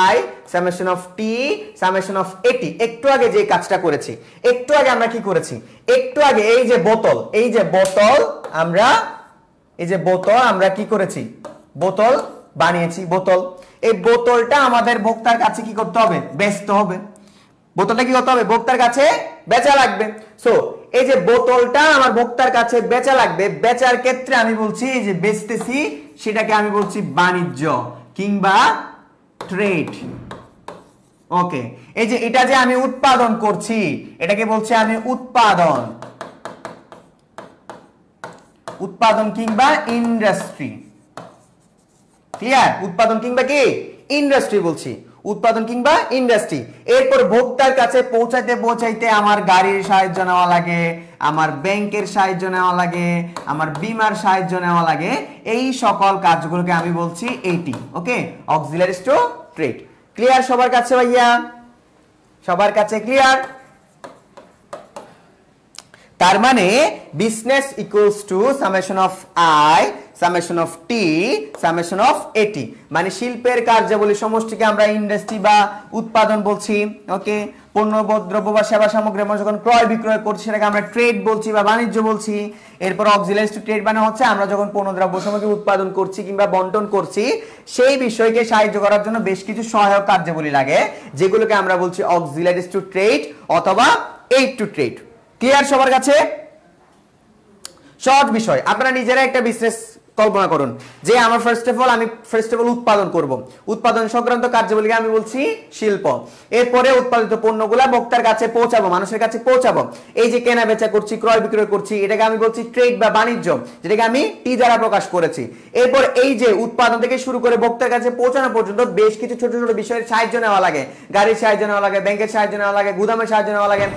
I, summation of T, summation of এটি। একটু আগে যে কাজটা করেছি, একটু আগে আমরা কি করেছি? একটু আগে এই যে বোতল আমরা কি করেছি? বোতল বানিয়েছি। এই বোতলটা আমাদের ভোক্তার কাছে কি করতে হবে? বেচতে হবে। বোতলটা কি করতে হবে? ভোক্তার কাছে বেচা লাগবে। সো এই যে বোতলটা আমার ভোক্তার কাছে বেচা লাগবে, বেচার ক্ষেত্রে আমি বলছি এই যে বেচতেছি সেটাকে আমি বলছি বাণিজ্য কিংবা ট্রেড। ওকে, এই যে এটা যে আমি উৎপাদন করছি এটাকে বলছি আমি উৎপাদন কিংবা ইন্ডাস্ট্রি। ক্লিয়ার? উৎপাদন কিংবা কি ইন্ডাস্ট্রি বলছি। উৎপাদন কিংবা ইন্ডাস্ট্রি। এরপর ভোক্তার কাছে পৌঁছাইতে আমার গাড়ির সাহায্য নেওয়া লাগে, আমার ব্যাংকের সাহায্য নেওয়া লাগে, আমার বীমার সাহায্য নেওয়া লাগে। এই সকল কাজগুলোকে আমি বলছি এইটি। ওকে, অক্সিলারিজ টু ট্রেড। ক্লিয়ার সবার কাছে ভাইয়া? সবার কাছে ক্লিয়ার? তার মানে business equals to summation of I summation of T summation of এটি। মানে শিল্পের কার্যাবলী সমষ্টিকে আমরা ইন্ডাস্ট্রি বা উৎপাদন বলছি। ওকে, পণ্য দ্রব্য বা সেবা সামগ্রী আমরা যখন ক্রয় বিক্রয় করছি সেটাকে আমরা ট্রেড বলছি বা বাণিজ্য বলছি। এরপর অক্সিলারিজ টু ট্রেড মানে হচ্ছে আমরা যখন পণ্য দ্রব্য সামগ্রী উৎপাদন করছি কিংবা বন্টন করছি সেই বিষয়কে সাহায্য করার জন্য বেশ কিছু সহায়ক কার্যাবলী লাগে, যেগুলোকে আমরা বলছি অক্সিলারিজ টু ট্রেড অথবা এইড টু ট্রেড। ক্লিয়ার সবার কাছে? সহজ বিষয়। আপনারা নিজেরা একটা বিজনেস কল্পনা করুন যে আমার ফার্স্ট অফ অল উৎপাদন করব। উৎপাদন সংক্রান্ত কার্যাবলীকে আমি বলছি শিল্প। এরপরে উৎপাদিত পণ্যগুলা ভোক্তার কাছে পৌঁছাবো, মানুষের কাছে পৌঁছাবো। এই যে কেনা বেচা করছি, ক্রয় বিক্রয় করছি, এটাকে আমি বলছি ট্রেড বা বাণিজ্য, যেটাকে আমি টি দ্বারা প্রকাশ করেছি। এরপর এই যে উৎপাদন থেকে শুরু করে ভোক্তার কাছে পৌঁছানো পর্যন্ত বেশ কিছু ছোট ছোট বিষয়ের সাহায্য নেওয়া লাগে। গাড়ির সাহায্য নেওয়া লাগে, ব্যাংকের সাহায্য নেওয়া লাগে, গুদামের সাহায্য নেওয়া লাগে,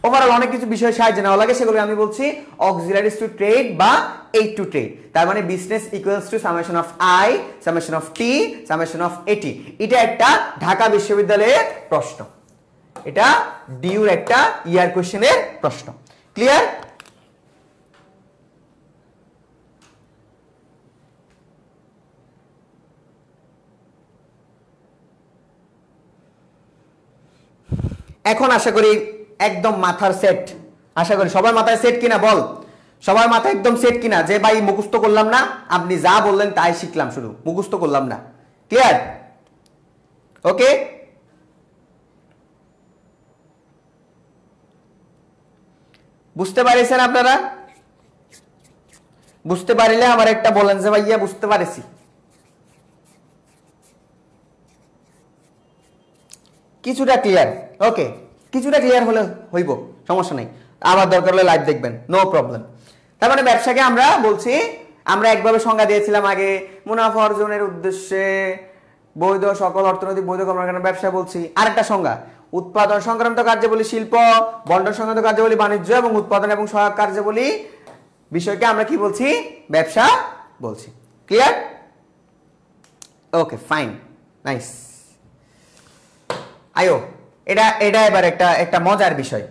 ওভারঅল অনেক কিছু বিষয়ে সাহায্য নেওয়া লাগে। সেগুলো আমি বলছি অক্সিলারিজ টু ট্রেড বা এইড টু ট্রেড। তার মানে business equals to summation of I summation of T summation of এটি। এটা একটা ঢাকা বিশ্ববিদ্যালয়ের প্রশ্ন, এটা ডিউর একটা ইয়ার কোশ্চেনের প্রশ্ন। ক্লিয়ার? এখন আশা করি একদম মাথার সেট। আশা করি সবার মাথায় সেট কিনা? বল, সবার মাথায় একদম সেট কিনা যে ভাই মুখস্থ করলাম না, আপনি যা বললেন তাই শিখলাম, শুধু মুখস্থ করলাম না। ক্লিয়ার? ওকে, বুঝতে পারিছেন আপনারা? বুঝতে পারিলে আমার একটা বলেন যে ভাইয়া বুঝতে পারিছি। কিছুটা ক্লিয়ার? ওকে, কিছুটা ক্লিয়ার হলে হইব, সমস্যা নেই। আবার দরকার হলে লাইভ দেখবেন, নো প্রবলেম। তার মানে ব্যবসাকে আমরা বলছি, আমরা একভাবে সংজ্ঞা দিয়েছিলাম আগে, মুনাফা অর্জনের উদ্দেশ্যে বৈধ সকল অর্থনৈতিক বৈধ কর্মকাণ্ড ব্যবসা বলছি। আরেকটা সংজ্ঞা, উৎপাদন সংক্রান্ত কার্যাবলী শিল্প, বন্টন সংক্রান্ত কার্যাবলী বাণিজ্য এবং উৎপাদন এবং সহায়ক কার্যাবলী বিষয়কে আমরা কি বলছি? ব্যবসা বলছি। ক্লিয়ার? ওকে, ফাইন, নাইস। আয়ো, এটা এবার একটা মজার বিষয়।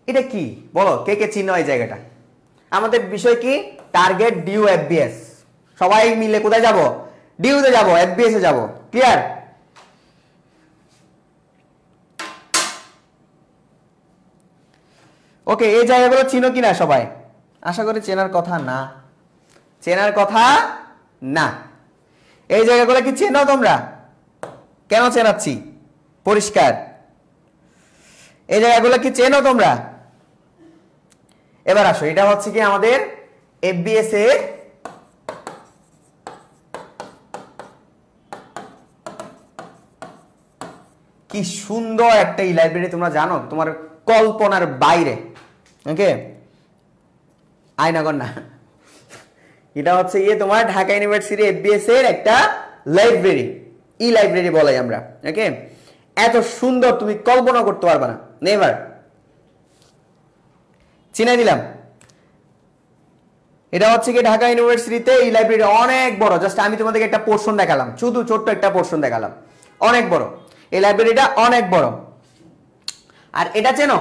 এটা কি বলো, কে কে চিনো এই জায়গাটা? আমাদের বিষয় কি? Target DU FBS. সবাই মিলে কোথায় যাব? ডিউতে যাব, এফবিএস এ যাব। ক্লিয়ার? ওকে, এই জায়গাগুলো চিনো কিনা সবাই? আশা করি চেনার কথা না, চেনার কথা না। এই জায়গাগুলো কি চেনো তোমরা? কেন চেনাচ্ছি? পরিষ্কার, এই জায়গাগুলো কি চেনো তোমরা? এবার আসো, এটা হচ্ছে কি আমাদের এফবিএস এর কি সুন্দর একটা ই লাইব্রেরি, তোমরা জানো, তোমার কল্পনার বাইরে। ওকে, আয়নাগর না, এটা হচ্ছে গিয়ে তোমার ঢাকা ইউনিভার্সিটি এফবিএস এর একটা লাইব্রেরি, ই লাইব্রেরি বলাই আমরা। ওকে, এত সুন্দর তুমি কল্পনা করতে পারবে না, নেভার। চিনাই দিলাম। এটা হচ্ছে কি ঢাকা ইউনিভার্সিটিতে এই লাইব্রেরি অনেক বড়। জাস্ট আমি তোমাদেরকে একটা পোর্শন দেখালাম, শুধু ছোট্ট একটা পোর্শন দেখালাম, অনেক বড় এই লাইব্রেরিটা, অনেক বড়। আর এটা চেনো?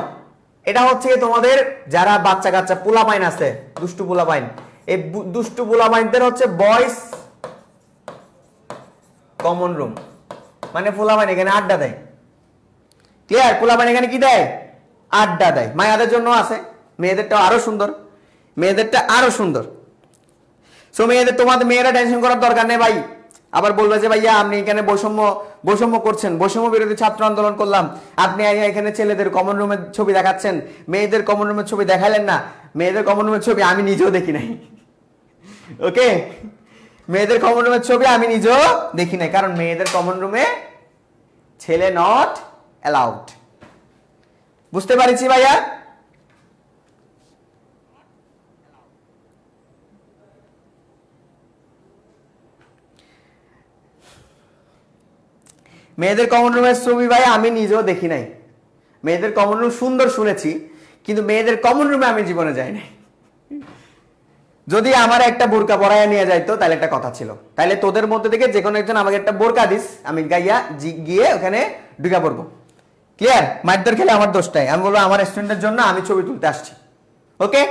এটা হচ্ছে তোমাদের যারা বাচ্চা কাচ্চা পোলাপাইন আছে, দুষ্টু পোলাপাইন, এই দুষ্টু পোলাপাইনদের হচ্ছে বয়েজ কমন রুম। মানে পোলাপাইন এখানে আড্ডা দেয়। ক্লিয়ার? পোলাপাইন এখানে কি দেয়? আড্ডা দেয়। মায়াদের জন্য আছে, মেয়েদেরটা আরো সুন্দর, মেয়েদেরটা আরো সুন্দর। সো মেয়েদের, তোমাদের মেয়েরা টেনশন করার দরকার নেই ভাই। আবার বলবে যে ভাইয়া আপনি এখানে বৈষম্য করছেন, বৈষম্য বিরোধী ছাত্র আন্দোলন করলাম, আপনি এখানে ছেলেদের কমন রুমের ছবি দেখাচ্ছেন, মেয়েদের কমন রুমের ছবি দেখালেন না। মেয়েদের কমন রুমের ছবি আমি নিজেও দেখি নাই। ওকে, মেয়েদের কমন রুমের ছবি আমি নিজেও দেখি নাই, কারণ মেয়েদের কমন রুমে ছেলে নট অ্যালাউড। বুঝতে পারছি ভাইয়া? মেয়েদের কমন রুমের ছবি ভাই আমি নিজেও দেখি নাই। মেয়েদের কমন রুম সুন্দর শুনেছি, কিন্তু মেয়েদের কমন রুমে আমি জীবনে যাই নাই। যদি আমার একটা বোরকা পরাইয়া নিয়ে যাইতো তাহলে একটা কথা ছিল, তাহলে তোদের মধ্যে থেকে যে কোনো একজন আমাকে একটা বোরকা দিস, আমি গাইয়া গিয়ে ওখানে ঢুকা পড়বো। ক্লিয়ার? মারধর খেলে আমার দোষ নাই, আমি বলবো আমার স্টুডেন্টের জন্য আমি ছবি তুলতে আসছি। ওকে,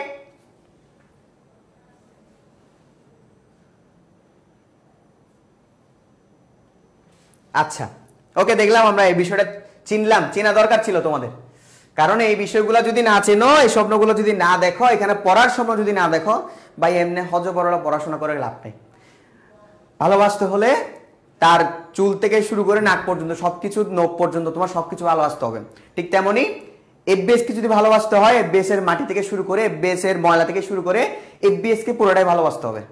আচ্ছা ওকে, দেখলাম আমরা এই বিষয়টা চিনলাম, চেনা দরকার ছিল তোমাদের, কারণ এই বিষয়গুলো যদি না চেনো, এই স্বপ্নগুলো যদি না দেখো, এখানে পড়ার স্বপ্ন যদি না দেখো ভাই, এমনি হজবরলা পড়াশোনা করে লাভ নেই। ভালোবাসতে হলে তার চুল থেকে শুরু করে নাক পর্যন্ত সবকিছু, নখ পর্যন্ত তোমার সবকিছু ভালোবাসতে হবে। ঠিক তেমনি এফবিএস কে যদি ভালোবাসতে হয়, এফবিএস এর মাটি থেকে শুরু করে, এফবিএস এর ময়লা থেকে শুরু করে এফবিএস কে পুরোটাই ভালোবাসতে হবে,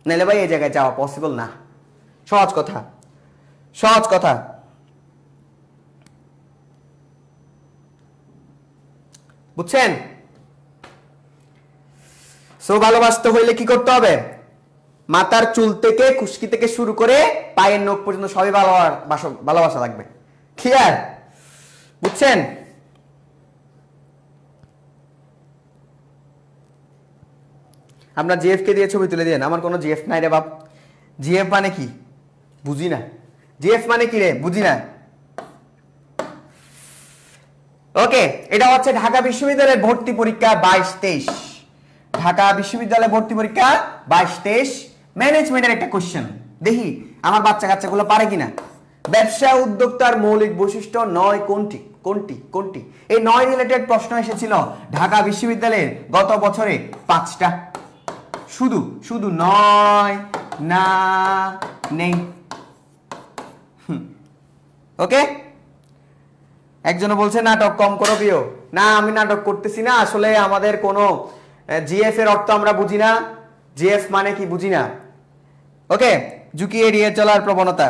নাহলে ভাই এই জায়গায় যাওয়া পসিবল না। সহজ কথা, সহজ কথা। বুঝছেন? সো ভালোবাসতে হইলে কি করতে হবে? মাথার চুল থেকে, খুশকি থেকে শুরু করে পায়ের নখ পর্যন্ত সবই ভালোবাসা লাগবে। ক্লিয়ার? বুঝছেন? আপনার জিএফ কে দিয়ে ছবি তুলে দেন। আমার কোনো জিএফ নাই রে বাপ। জিএফ মানে কি বুঝি না। জিএফ মানে কি রে বুঝি না। ওকে, এটা হচ্ছে ঢাকা বিশ্ববিদ্যালয়ের ভর্তি পরীক্ষা 22-23। ঢাকা বিশ্ববিদ্যালয় ভর্তি পরীক্ষা 22-23 ম্যানেজমেন্টের একটা কোশ্চেন। দেখি আমার বাচ্চা কাচ্চাগুলো পারে কিনা। ব্যবসা উদ্যোক্তার মৌলিক বৈশিষ্ট্য 9 কোনটি? কোনটি কোনটি? এই 9 রিলেটেড প্রশ্ন এসেছিল ঢাকা বিশ্ববিদ্যালয়ের গত বছরে 5টা। শুধু শুধু 9 না নেই। ওকে, একজনে বলছে নাটক কম করো প্রিয়। না, আমি নাটক করতেছি না, আসলে আমাদের কোনো জিএফ এর অর্থ আমরা বুঝি না, জিএফ মানে কি বুঝি না। ওকে, ঝুঁকি এড়িয়ে চলার প্রবণতা।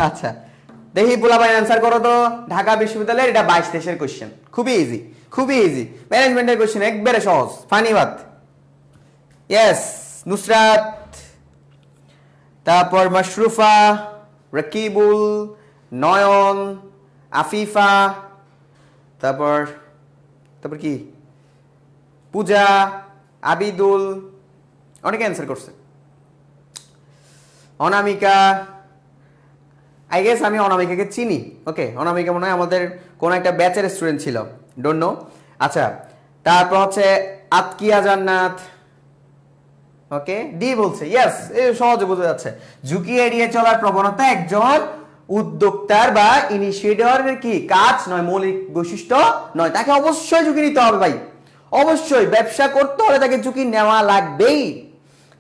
আচ্ছা দেখি পোলা ভাই অ্যান্সার করো তো। ঢাকা বিশ্ববিদ্যালয়ের এটা 22-23 কোশ্চেন, খুবই ইজি, খুবই ইজি ম্যানেজমেন্টের কোশ্চেন, একবারে সহজ, ফানি বাত। ইয়েস, নুসরাত, তারপর মাশরুফা, রাকিবুল, নয়ন, আফিফা, তারপর তারপর কি পূজা, আবিদুল, অনেকে অ্যান্সার করছে। অনামিকা, আই গেস আমি অনামিকাকে চিনি। ওকে, অনামিকা মনে হয় আমাদের কোন একটা ব্যাচের স্টুডেন্ট ছিল, ডোন্ট নো। আচ্ছা, তারপর হচ্ছে আতকিয়া জান্নাত। ওকে, ডি বলছে। ইয়েস, সহজে বোঝা যাচ্ছে। ঝুঁকি এড়িয়ে চলার প্রবণতা একজন উদ্যোক্তার বা ইনিশিয়েটরের কি কাজ নয়, মৌলিক বৈশিষ্ট্য নয়। তাকে অবশ্যই ঝুঁকি নিতে হবে ভাই, অবশ্যই। ব্যবসা করতে হলে তাকে ঝুঁকি নেওয়া লাগবেই।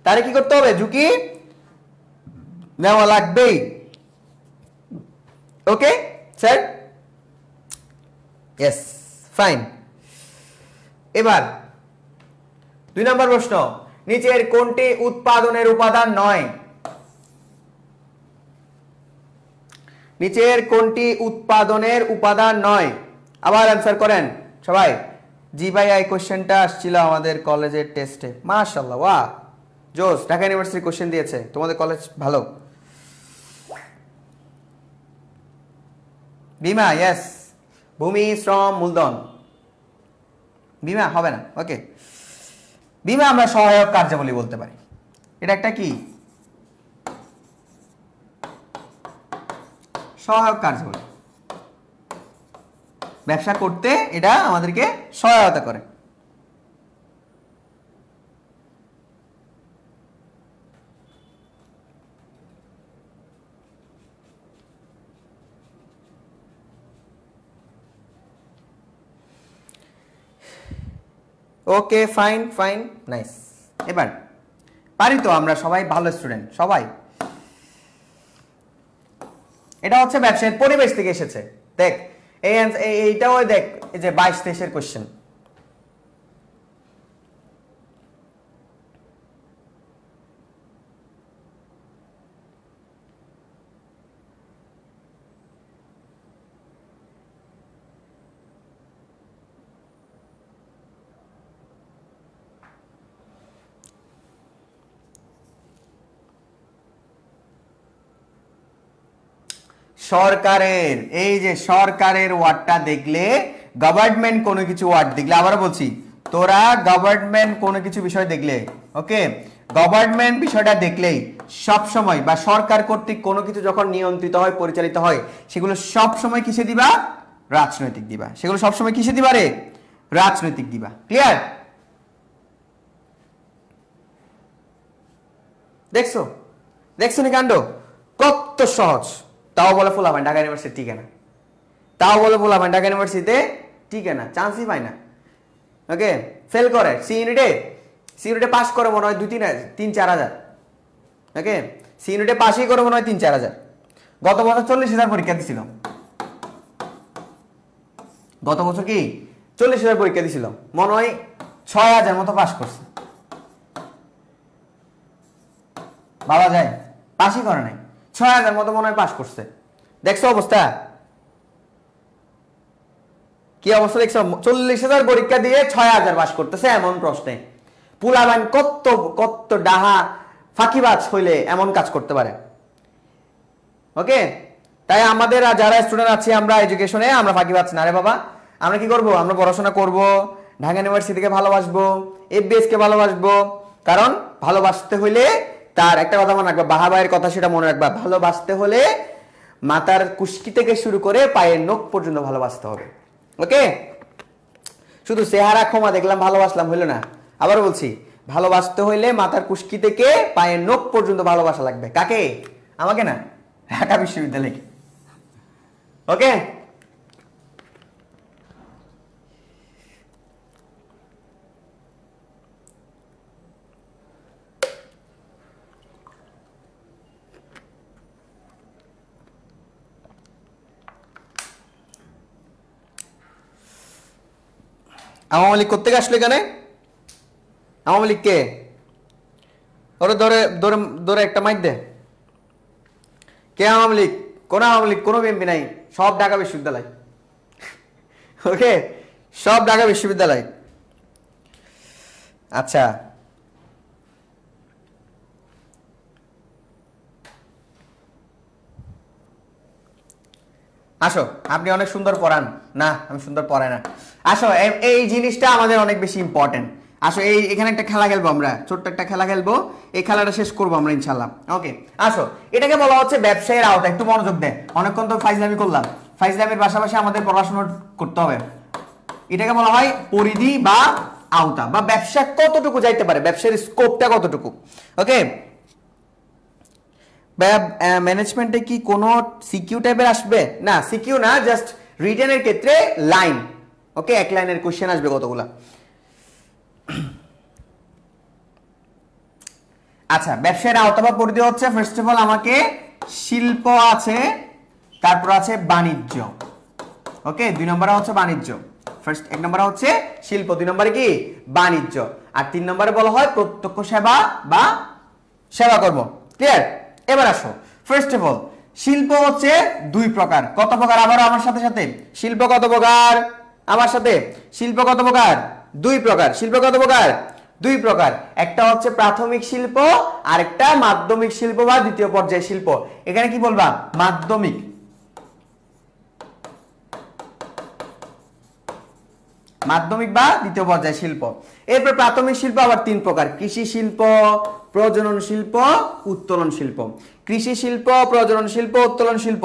তারে কি করতে হবে? ঝুঁকি নেওয়া লাগবেই। Okay sir, yes, fine. এবার 2 নম্বর প্রশ্ন, নিচের কোনটি উৎপাদনের উপাদান নয়? নিচের কোনটি উৎপাদনের উপাদান নয়? আবার অ্যান্সার করেন সবাই। জি ভাই, এই কোশ্চেনটা আসছিল আমাদের কলেজের টেস্টে। মাশাআল্লাহ, ওয়াও, জোস। ঢাকা ইউনিভার্সিটি কোশ্চেন দিয়েছে, তোমাদের কলেজ ভালো। বিমা, ইয়েস। ভূমি, শ্রম, মূলধন। বিমা হবে না। ওকে, বিমা আমরা সহায়ক কার্যাবলী বলতে পারি। এটা একটা কি? সহায়ক কার্যাবলী। ব্যবসা করতে এটা আমাদেরকে সহায়তা করে। ওকে, ফাইন ফাইন, নাইস। এবার পারি তো আমরা, সবাই ভালো স্টুডেন্ট সবাই। এটা হচ্ছে ব্যবসায়ের পরিবেশ থেকে এসেছে। দেখ এইটাও দেখ, এই যে 22-23 কোশ্চেন। সরকারের, এই যে সরকারের ওয়ার্ডটা দেখলে, গভর্নমেন্ট কোনো কিছু ওয়ার্ড দেখলে, আবারও বলছি তোরা গভর্নমেন্ট কোনো কিছু বিষয় দেখলে, ওকে, গভর্নমেন্ট বিষয়টা দেখলেই সব সময়, বা সরকার কর্তৃক কোনো কিছু যখন নিয়ন্ত্রিত হয়, পরিচালিত হয়, সেগুলো সব সময় কিসে দিবা? রাজনৈতিক দিবা। সেগুলো সব সময় কিসে দিবা রে? রাজনৈতিক দিবা। ক্লিয়ার? দেখছো দেখছো নি কাণ্ড? কত সহজ। তাও বলে ফুলাবেন ঢাকা ইউনিভার্সিটি টিকে না, তাও বলে ফুলাবেন ঢাকা ইউনিভার্সিটিতে টিকে না, চান্সই পায় না। ওকে, ফেল করে সি ইউনিটে পাস করে মনে হয় 2-3-4 হাজার। ওকে, সি ইউনিটে পাসই করে মনে হয় 3-4 হাজার। গত বছর 40,000 পরীক্ষা দিছিল, গত বছর কি 40,000 পরীক্ষা দিছিল, মনে হয় 6,000 মতো পাস করছে। বাবা যায়, পাসই করে নাই, 6,000 মতো মনে হয় পাস করছে। দেখছো অবস্থা কি? অবস্থা দেখছো? 40,000 পরীক্ষা দিয়ে 6,000 পাস করতেছে এমন প্রশ্নে। পুলাবান কত কত ডাহা ফাঁকিবাজ হইলে এমন কাজ করতে পারে। ওকে, তাই আমাদের যারা স্টুডেন্ট আছি আমরা এডুকেশনে, আমরা ফাঁকিবাজ না রে বাবা। আমরা কি করব? আমরা পড়াশোনা করব, ঢাকা ইউনিভার্সিটিকে ভালোবাসবো, এফবিএস কে ভালোবাসবো। কারণ ভালোবাসতে হইলে, তার একটা কথা মনে রাখবা, বাহাবাইয়ের কথা সেটা মনে রাখবা, ভালোবাসতে হলে মাথার কুশকি থেকে শুরু করে পায়ের নখ পর্যন্ত ভালোবাসতে হবে। ওকে, শুধু চেহারা ক্ষমা দেখলাম ভালোবাসলাম হইলো না। আবার বলছি, ভালোবাসতে হইলে মাথার কুশকি থেকে পায়ের নখ পর্যন্ত ভালোবাসা লাগবে। কাকে? আমাকে না, ঢাকা বিশ্ববিদ্যালয়কে। ওকে, আওয়ামী লীগ কোত্থেকে আসলো এখানে? আওয়ামী লীগ কে? ওরে ধরে ধরে ধরে একটা মাইর দে। কে আওয়ামী লীগ? কোন আওয়ামী লীগ? কোনো বিএনপি নাই, সব ঢাকা বিশ্ববিদ্যালয়। ওকে, সব ঢাকা বিশ্ববিদ্যালয়। আচ্ছা, আসো, আপনি অনেক সুন্দর পড়ান। না, আমি সুন্দর পড়াই না। আসো, এই জিনিসটা আমাদের অনেক বেশি ইম্পর্টেন্ট। আসো, এখানে একটা খেলা খেলবো আমরা, ছোট্ট একটা খেলা খেলবো, এই খেলাটা শেষ করবো আমরা ইনশাল্লাহ। ওকে, আসো, এটাকে বলা হচ্ছে ব্যবসায়ের আওতা। একটু মনোযোগ দেন, অনেকক্ষণ তো ফাইজলামি করলাম, ফাইজলামির পাশাপাশি আমাদের পড়াশোনা করতে হবে। এটাকে বলা হয় পরিধি বা আওতা, বা ব্যবসা কতটুকু যাইতে পারে, ব্যবসার স্কোপটা কতটুকু। ওকে, ম্যানেজমেন্টে কি কোনো সিকিউ টাইপের আসবে? না, সিকিউ না, জাস্ট রিটেনের ক্ষেত্রে লাইন। ওকে, এক লাইনের কোশ্চেন আসবে কতগুলা। আচ্ছা, ব্যবসায়ের আওতা বা পরিধি হচ্ছে, ফার্স্ট অফ অল আমাকে শিল্প আছে, তারপর আছে বাণিজ্য। ওকে, 2 নম্বরে হচ্ছে বাণিজ্য। ফার্স্ট 1 নম্বরে হচ্ছে শিল্প, 2 নম্বরে কি? বাণিজ্য, আর 3 নম্বরে বলা হয় প্রত্যক্ষ সেবা বা সেবা কর্ম। ক্লিয়ার? এবার আসো, ফার্স্ট অফ অল শিল্প হচ্ছে 2 প্রকার। কত প্রকার? আবারও আমার সাথে সাথে, শিল্প কত প্রকার? আমার সাথে, শিল্প কত প্রকার? 2 প্রকার। শিল্প কত প্রকার? 2 প্রকার। একটা হচ্ছে প্রাথমিক শিল্প, আর একটা মাধ্যমিক শিল্প বা দ্বিতীয় পর্যায়ের শিল্প। এখানে কি বলবা? মাধ্যমিক, মাধ্যমিক বা দ্বিতীয় পর্যায়ের শিল্প। এরপর প্রাথমিক শিল্প আবার 3 প্রকার: কৃষি শিল্প, প্রজনন শিল্প, উত্তোলন শিল্প। কৃষি শিল্প, প্রজনন শিল্প, উত্তোলন শিল্প।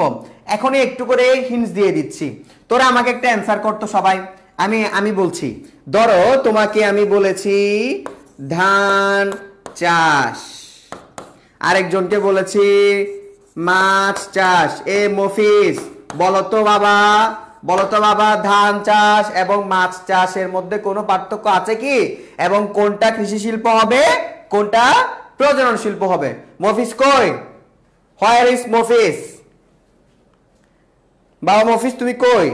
এখনই একটু করে হিন্টস দিয়ে দিচ্ছি, তোরা আমাকে একটা অ্যান্সার করতো সবাই। আমি বলছি, ধরো তোমাকে আমি বলেছি ধান চাষ, আরেকজনকে বলেছি মাছ চাষ। এ মফিজ, বলতো বাবা, বলতো বাবা, ধান চাষ এবং মাছ চাষের মধ্যে কোনো পার্থক্য আছে কি? এবং কোনটা কৃষি শিল্প হবে, কোনটা প্রজনন শিল্প হবে? মফিজ কই? Where is Mofiz? বাবা মফিজ তুমি কই?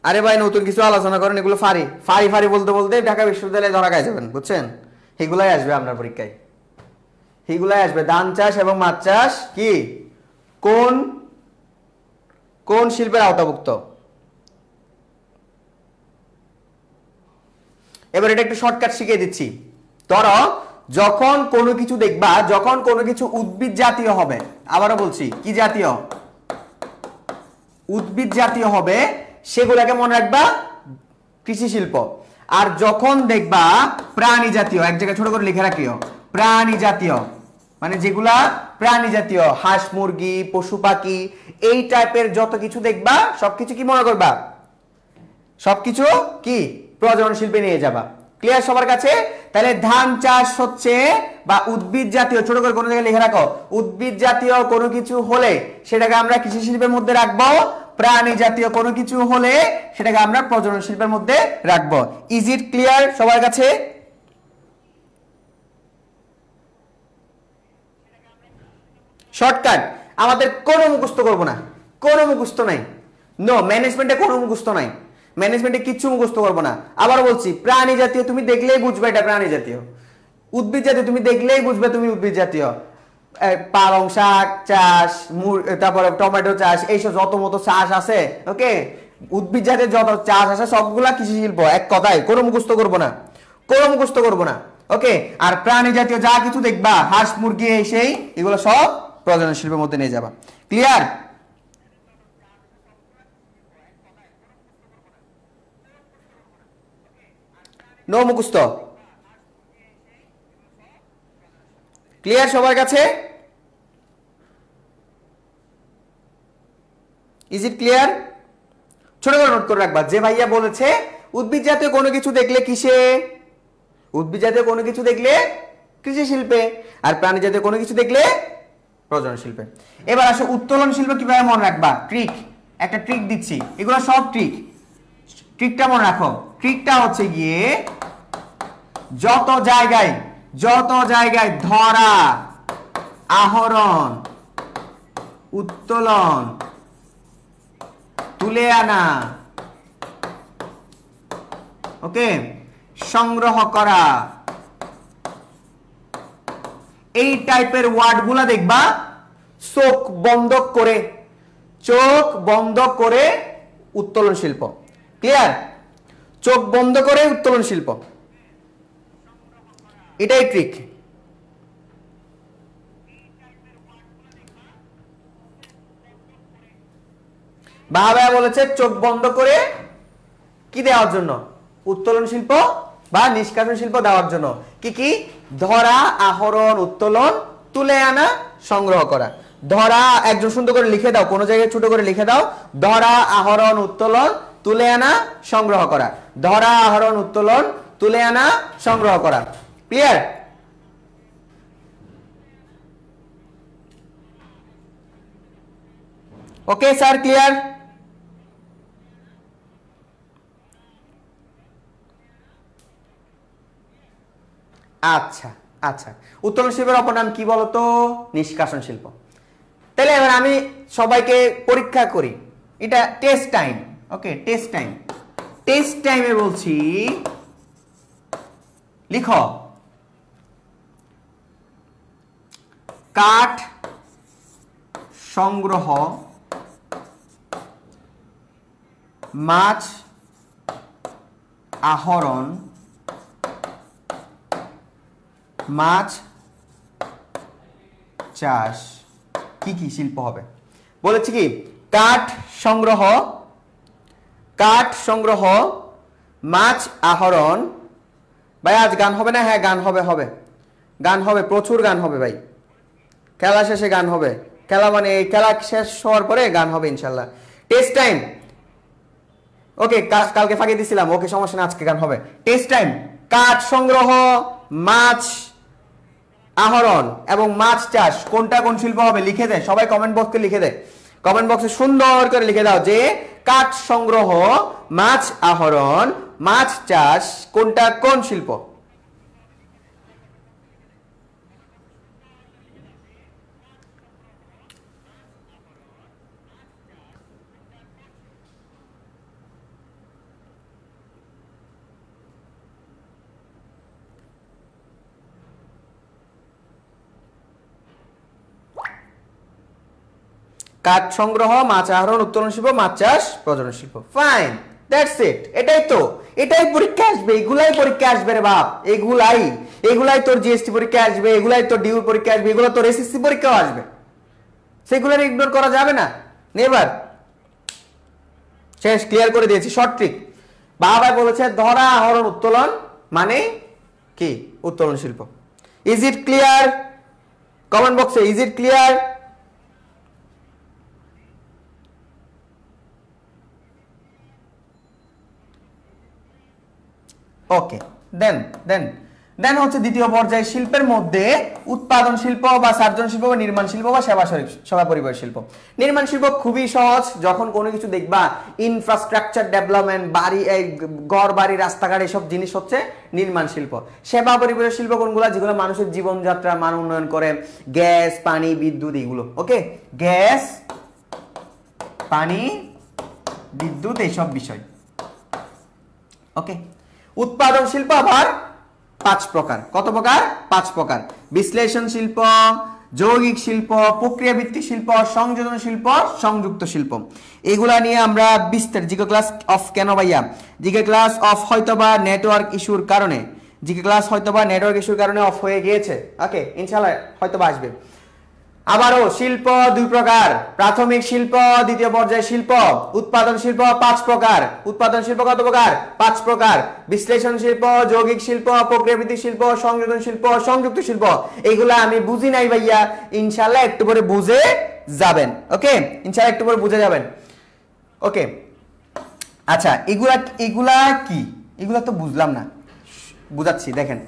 আরে ভাই, নতুন কিছু আলোচনা করেন, এগুলো ফারি ফারি ফারি বলতে বলতে ঢাকা বিশ্ববিদ্যালয়ে ধরা খাই যাবেন, বুঝছেন? এগুলাই আসবে আপনার পরীক্ষায়, এগুলাই আসবে। ধান চাষ এবং মাছ চাষ কি কোন কোন শিল্পের আওতাভুক্ত? এবার এটা একটু শর্টকাট শিখিয়ে দিচ্ছি। ধরো যখন কোনো কিছু দেখবা, যখন কোনো কিছু উদ্ভিদ জাতীয় হবে, আবারও বলছি কি জাতীয়, উদ্ভিদ জাতীয় হবে, সেগুলোকে মনে রাখবা কৃষি শিল্প। আর যখন দেখবা প্রাণী জাতীয়, এক জায়গায় ছোট করে লিখে রাখিও, প্রাণী জাতীয় মানে যেগুলা প্রাণী জাতীয়, হাঁস মুরগি পশু পাখি এই টাইপের যত কিছু দেখবা সবকিছু কি মনে করবা, সবকিছু কি প্রজনন শিল্পে নিয়ে যাবা। ক্লিয়ার সবার কাছে? তাহলে ধান চাষ হচ্ছে বা উদ্ভিদ জাতীয়, ছোট করে কোনো জায়গায় লিখে রাখো, উদ্ভিদ জাতীয় কোনো কিছু হলে সেটাকে আমরা কৃষি শিল্পের মধ্যে রাখবো, প্রাণী জাতীয় কোনো কিছু হলে সেটাকে আমরা প্রজনন শিল্পের মধ্যে রাখবো। ইজ ইট ক্লিয়ার সবার কাছে? শর্টকাট, আমাদের কোনো মুখস্থ করব না, কোনো মুখস্থ নাই, নো ম্যানেজমেন্টে কোনো মুখস্থ নাই, ম্যানেজমেন্টে কিচ্ছু মুখস্থ করবো না। আবার বলছি প্রাণী জাতীয় তুমি দেখলেই বুঝবে এটা প্রাণী জাতীয়, উদ্ভিদ জাতীয় তুমি দেখলেই বুঝবে তুমি উদ্ভিদ জাতীয়, পালং শাক চাষ, তারপরে টমেটো চাষ, এইসব যত মতো চাষ আছে, ওকে উদ্ভিদ জাতীয় যত চাষ আছে সবগুলা কৃষি শিল্প, এক কথায় কোনো মুখস্থ করবো না, কোনো মুখস্থ করবো না, ওকে। আর প্রাণী জাতীয় যা কিছু দেখবা হাঁস মুরগি এই সেই এগুলো সব প্রজনন শিল্পের মধ্যে নিয়ে যাবা। ক্লিয়ার? নো মুখস্থ। ক্লিয়ার সবার কাছে? Is it clear? ছোট করে নোট করে রাখবা, যে ভাইয়া বলেছে উদ্ভিদ জাতীয় কোনো কিছু দেখলে কিসে, উদ্ভিদ জাতীয় কোনো কিছু দেখলে কৃষি শিল্পে, আর প্রাণী জাতীয় কোনো কিছু দেখলে প্রজনন শিল্পে। এবার আসো উত্তোলন শিল্প কিভাবে মনে রাখবা, ট্রিক, একটা ট্রিক দিচ্ছি, এগুলো সব ট্রিক, ট্রিকটা মনে রাখো। ট্রিকটা হচ্ছে গিয়ে যত জায়গায় ধরা, আহরণ, উত্তোলন, তুলে আনা, ওকে, সংগ্রহ করা, এই টাইপের ওয়ার্ডগুলা দেখবা চোখ বন্ধ করে উত্তোলন শিল্প। ক্লিয়ার? চোখ বন্ধ করে উত্তোলন শিল্প, এটাই ট্রিক। বাবা বলেছে চোখ বন্ধ করে কি দেওয়ার জন্য, উত্তোলন শিল্প বা নিষ্কাশন শিল্প দেওয়ার জন্য। কি কি? ধরা, আহরণ, উত্তোলন, তুলে আনা, সংগ্রহ করা। ধরা একজন সুন্দর করে লিখে দাও, কোন জায়গায় ছোট করে লিখে দাও, ধরা, আহরণ, উত্তোলন, তুলে আনা, সংগ্রহ করা। ধরা, আহরণ, উত্তোলন, তুলে আনা, সংগ্রহ করা। ক্লিয়ার? Okay sir, clear? আচ্ছা আচ্ছা, উত্তোলন শিল্পের অপর নাম কি বলতো? নিষ্কাশন শিল্প। তাহলে এবার আমি সবাইকে পরীক্ষা করি, এটা টেস্ট টাইম, ওকে টেস্ট টাইম। টেস্ট টাইমে বলছি লিখো কাঠ সংগ্রহ, মাছ আহরণ, মাছ চাষ, কি কি শিল্প হবে বলেছি? কি কাঠ সংগ্রহ, মাছ আহরণ। ভাই আজ গান হবে না? হ্যাঁ গান হবে, গান হবে, প্রচুর গান হবে ভাই, খেলা শেষে গান হবে, খেলা মানে খেলা শেষ হওয়ার পরে গান হবে ইনশাল্লাহ। টেস্ট টাইম, ওকে কালকে ফাঁকি দিছিলাম, ওকে সমস্যা না, আজকে গান হবে। টেস্ট টাইম, কাঠ সংগ্রহ, মাছ আহরণ এবং মাছ চাষ কোনটা কোন শিল্প হবে লিখে দেয়, সবাই কমেন্ট বক্সে লিখে দেয়, কমেন্ট বক্সে সুন্দর করে লিখে দাও যে কাঠ সংগ্রহ, মাছ আহরণ, মাছ চাষ কোনটা কোন শিল্প। কাঠ সংগ্রহ, মাছ আহরণ, উত্তোলন শিল্প, মাছ চাষ, প্রজনন শিল্প। Fine, that's it. এটাই তো, এটাই পরীক্ষা আসবে, এগুলাই পরীক্ষা আসবে রে বাপ, এগুলাই তোর জিএসটি পরীক্ষা আসবে, এগুলাই তোর ডিউ পরীক্ষা আসবে, এগুলো তোর এসএসসি পরীক্ষাও আসবে, সেগুলো ইগনোর করা যাবে না নেভার। শেষ, ক্লিয়ার করে দিয়েছি, শর্ট ট্রিক। বাবা বলেছে ধরা আহরণ উত্তোলন মানে কি? উত্তোলন শিল্প। Is it clear? কমেন্ট বক্সে ইজ ইট ক্লিয়ার? ওকে, দেন হচ্ছে দ্বিতীয় পর্যায়ে শিল্পের মধ্যে উৎপাদন শিল্প বা সার্জন শিল্প বা নির্মাণ শিল্প বা সেবা পরিবহন শিল্প। নির্মাণ শিল্প খুবই সহজ, যখন কোনো কিছু দেখবা ইনফ্রাস্ট্রাকচার ডেভেলপমেন্ট, বাড়ি, ঘর বাড়ি, রাস্তাঘাট, এসব জিনিস হচ্ছে নির্মাণ শিল্প। সেবা পরিবহন শিল্প কোনগুলো? যেগুলো মানুষের জীবনযাত্রার মান উন্নয়ন করে, গ্যাস, পানি, বিদ্যুৎ, এগুলো। ওকে, গ্যাস, পানি, বিদ্যুৎ, এইসব বিষয়। ওকে, উৎপাদন শিল্প আবার 5 প্রকার। কত প্রকার? 5 প্রকার। বিশ্লেষণ শিল্প, যৌগিক শিল্প, প্রক্রিয়া ভিত্তিক শিল্প, সংযোজন শিল্প, সংযুক্ত শিল্প। এগুলা নিয়ে আমরা বিস্তারিত জিকে ক্লাস অফ কেন ভাইয়া? জিকে ক্লাস অফ হয়তোবা নেটওয়ার্ক ইস্যুর কারণে, জিকে ক্লাস হয়তোবা নেটওয়ার্ক ইস্যুর কারণে অফ হয়ে গিয়েছে। ওকে, ইনশাআল্লাহ হয়তোবা আসবে। আবারও শিল্প 2 প্রকার, প্রাথমিক শিল্প, দ্বিতীয় পর্যায়ে শিল্প। উৎপাদন শিল্প 5 প্রকার। উৎপাদন শিল্প কত প্রকার? 5 প্রকার। বিশ্লেষণ শিল্প, যৌগিক শিল্প, প্রক্রিয়াভিত্তিক শিল্প, সংযোজন শিল্প, সংযুক্ত শিল্প। এইগুলা আমি বুঝি নাই ভাইয়া, ইনশাআল্লাহ একটু পরে বুঝে যাবেন। ওকে, ইনশাআল্লাহ একটু পরে বুঝে যাবেন। ওকে, আচ্ছা, এগুলা কি? এগুলা তো বুঝলাম না, বুঝাচ্ছি। দেখেন,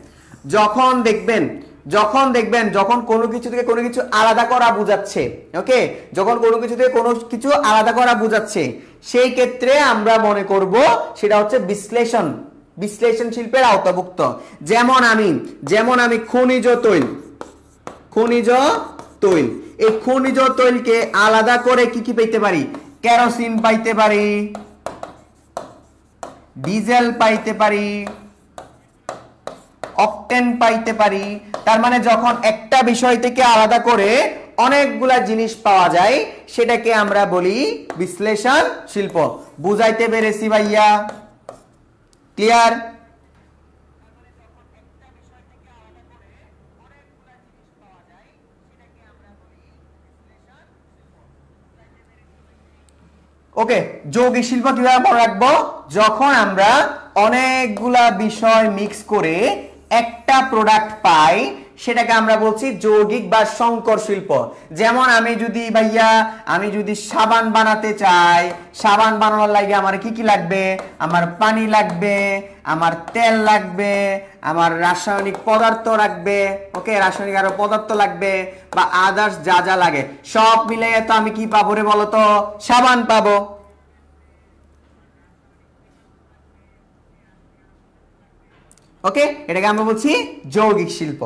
যখন কোনো কিছু থেকে কোনো কিছু আলাদা করা বুঝাচ্ছে, ওকে, যখন কোনো কিছু থেকে কোনো কিছু আলাদা করা বুঝাচ্ছে, সেই ক্ষেত্রে আমরা মনে করব সেটা হচ্ছে বিশ্লেষণ শিল্পের আওতাভুক্ত। যেমন আমি খনিজ তৈল, এই খনিজ তৈলকে আলাদা করে কি পাইতে পারি? কেরোসিন পাইতে পারি, ডিজেল পাইতে পারি, অকটেন পাইতে পারি। তার মানে যখন একটা বিষয় থেকে আলাদা করে অনেকগুলা জিনিস পাওয়া যায়, সেটাকে আমরা বলি বিশ্লেষণ শিল্প। বুঝাইতে পেরেছি ভাইয়া? ক্লিয়ার? ওকে, যৌগিক শিল্প কিভাবে মনে রাখবো? যখন আমরা অনেকগুলা বিষয় মিক্স করে একটা প্রোডাক্ট পাই, সেটাকে আমরা বলছি যৌগিক বা সংকর শিল্প। যেমন আমি যদি সাবান বানাতে চাই, সাবান বানানোর লাগে আমার কি লাগবে? আমার পানি লাগবে, আমার তেল লাগবে, আমার রাসায়নিক পদার্থ লাগবে। ওকে, রাসায়নিক আরো পদার্থ লাগবে বা আদার্স যা লাগে সব মিলিয়ে তো আমি কি পাবো রে বলতো? সাবান পাবো। ওকে, এটাকে আমরা বলছি যৌগিক শিল্প।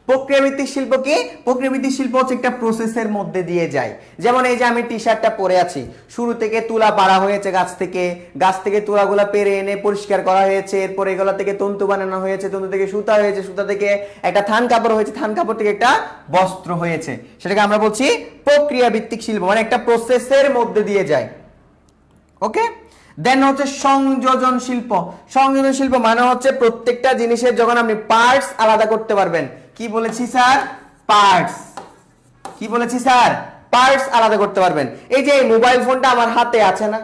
প্রক্রিয়াভিত্তিক শিল্প কি? প্রক্রিয়াভিত্তিক শিল্প হচ্ছে একটা প্রসেসের মধ্যে দিয়ে যায়। যেমন এই যে আমি টি শার্টটা পরে আছি, শুরু থেকে তুলা পাড়া হয়েছে গাছ থেকে তুলাগুলা পেরে এনে পরিষ্কার করা হয়েছে, এরপর এগুলা থেকে তন্তু বানানো হয়েছে, তন্তু থেকে সুতা হয়েছে, সুতা থেকে একটা থান কাপড় হয়েছে, থান কাপড় থেকে একটা বস্ত্র হয়েছে। সেটাকে আমরা বলছি প্রক্রিয়াভিত্তিক শিল্প, মানে একটা প্রসেসের মধ্যে দিয়ে যায়। ওকে, দেন হচ্ছে সংযোজন শিল্প। সংযোজন শিল্প মানে হচ্ছে প্রত্যেকটা জিনিসের যখন আপনি পার্টস আলাদা করতে পারবেন। কি বলেছি স্যার? পার্টস। কি বলেছি স্যার? পার্টস আলাদা করতে পারবেন। এই যে মোবাইল ফোনটা আমার হাতে আছে না,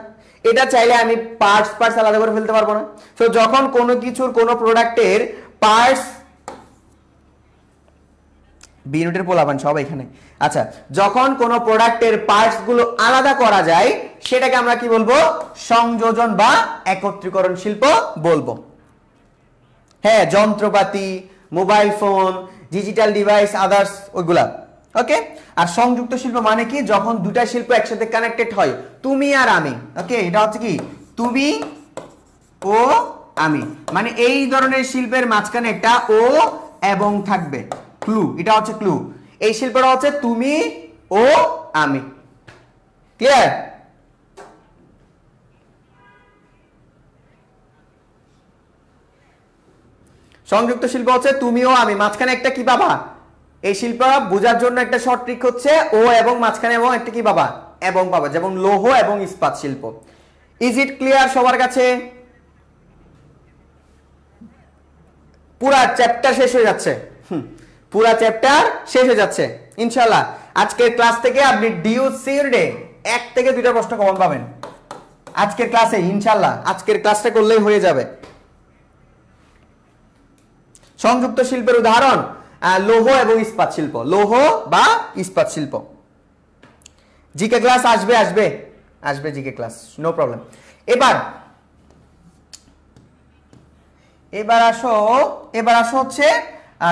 এটা চাইলে আমি পার্টস আলাদা করে ফেলতে পারবো না? তো যখন কোনো কিছুর কোনো প্রোডাক্টের পার্টস, বিনুটের পোলাপান সব এখানে। আচ্ছা, যখন কোনো প্রোডাক্টের পার্টস গুলো আলাদা করা যায়, সেটাকে আমরা কি বলবো? সংযোজন বা একত্রীকরণ শিল্প বলবো। হ্যাঁ, যন্ত্রপাতি, mobile phone, digital device, others, ওইগুলা। ওকে, আর সংযুক্ত শিল্প মানে কি? যখন দুটা শিল্প একসাথে কানেক্টেড হয়, তুমি আর আমি। ওকে, এটা হচ্ছে কি? তুমি ও আমি, মানে এই ধরনের শিল্পের মাঝখানে একটা ও এবং থাকবে, ক্লু। এটা হচ্ছে ক্লু। এই শিল্পটা হচ্ছে তুমি ও আমি। ক্লিয়ার? সংযুক্ত শিল্প হচ্ছে তুমি ও আমি, মাঝখানে একটা কি পাবা? এই শিল্প বোঝার জন্য একটা শর্ট ট্রিক হচ্ছে ও এবং মাঝখানে এবং একটা কি পাবা? এবং পাবা, যেমন লৌহ এবং ইস্পাত শিল্প। ইজ ইট ক্লিয়ার সবার কাছে? পুরা চ্যাপ্টার শেষ হয়ে যাচ্ছে, পুরা চ্যাপ্টার শেষ হয়ে যাচ্ছে ইনশাআল্লাহ। আজকের ক্লাস থেকে আপনি ডিউসি ইউনিটে 1 থেকে 2টা প্রশ্ন কমন পাবেন আজকের ক্লাসে ইনশাআল্লাহ। আজকের ক্লাসটা করলেই হয়ে যাবে। সংযুক্ত শিল্পের উদাহরণ লৌহ এবং ইস্পাত শিল্প, লৌহ বা ইস্পাত শিল্প। জিকে ক্লাস আসবে আসবে আসবে, জিকে ক্লাস নো প্রবলেম। এবার আসো হচ্ছে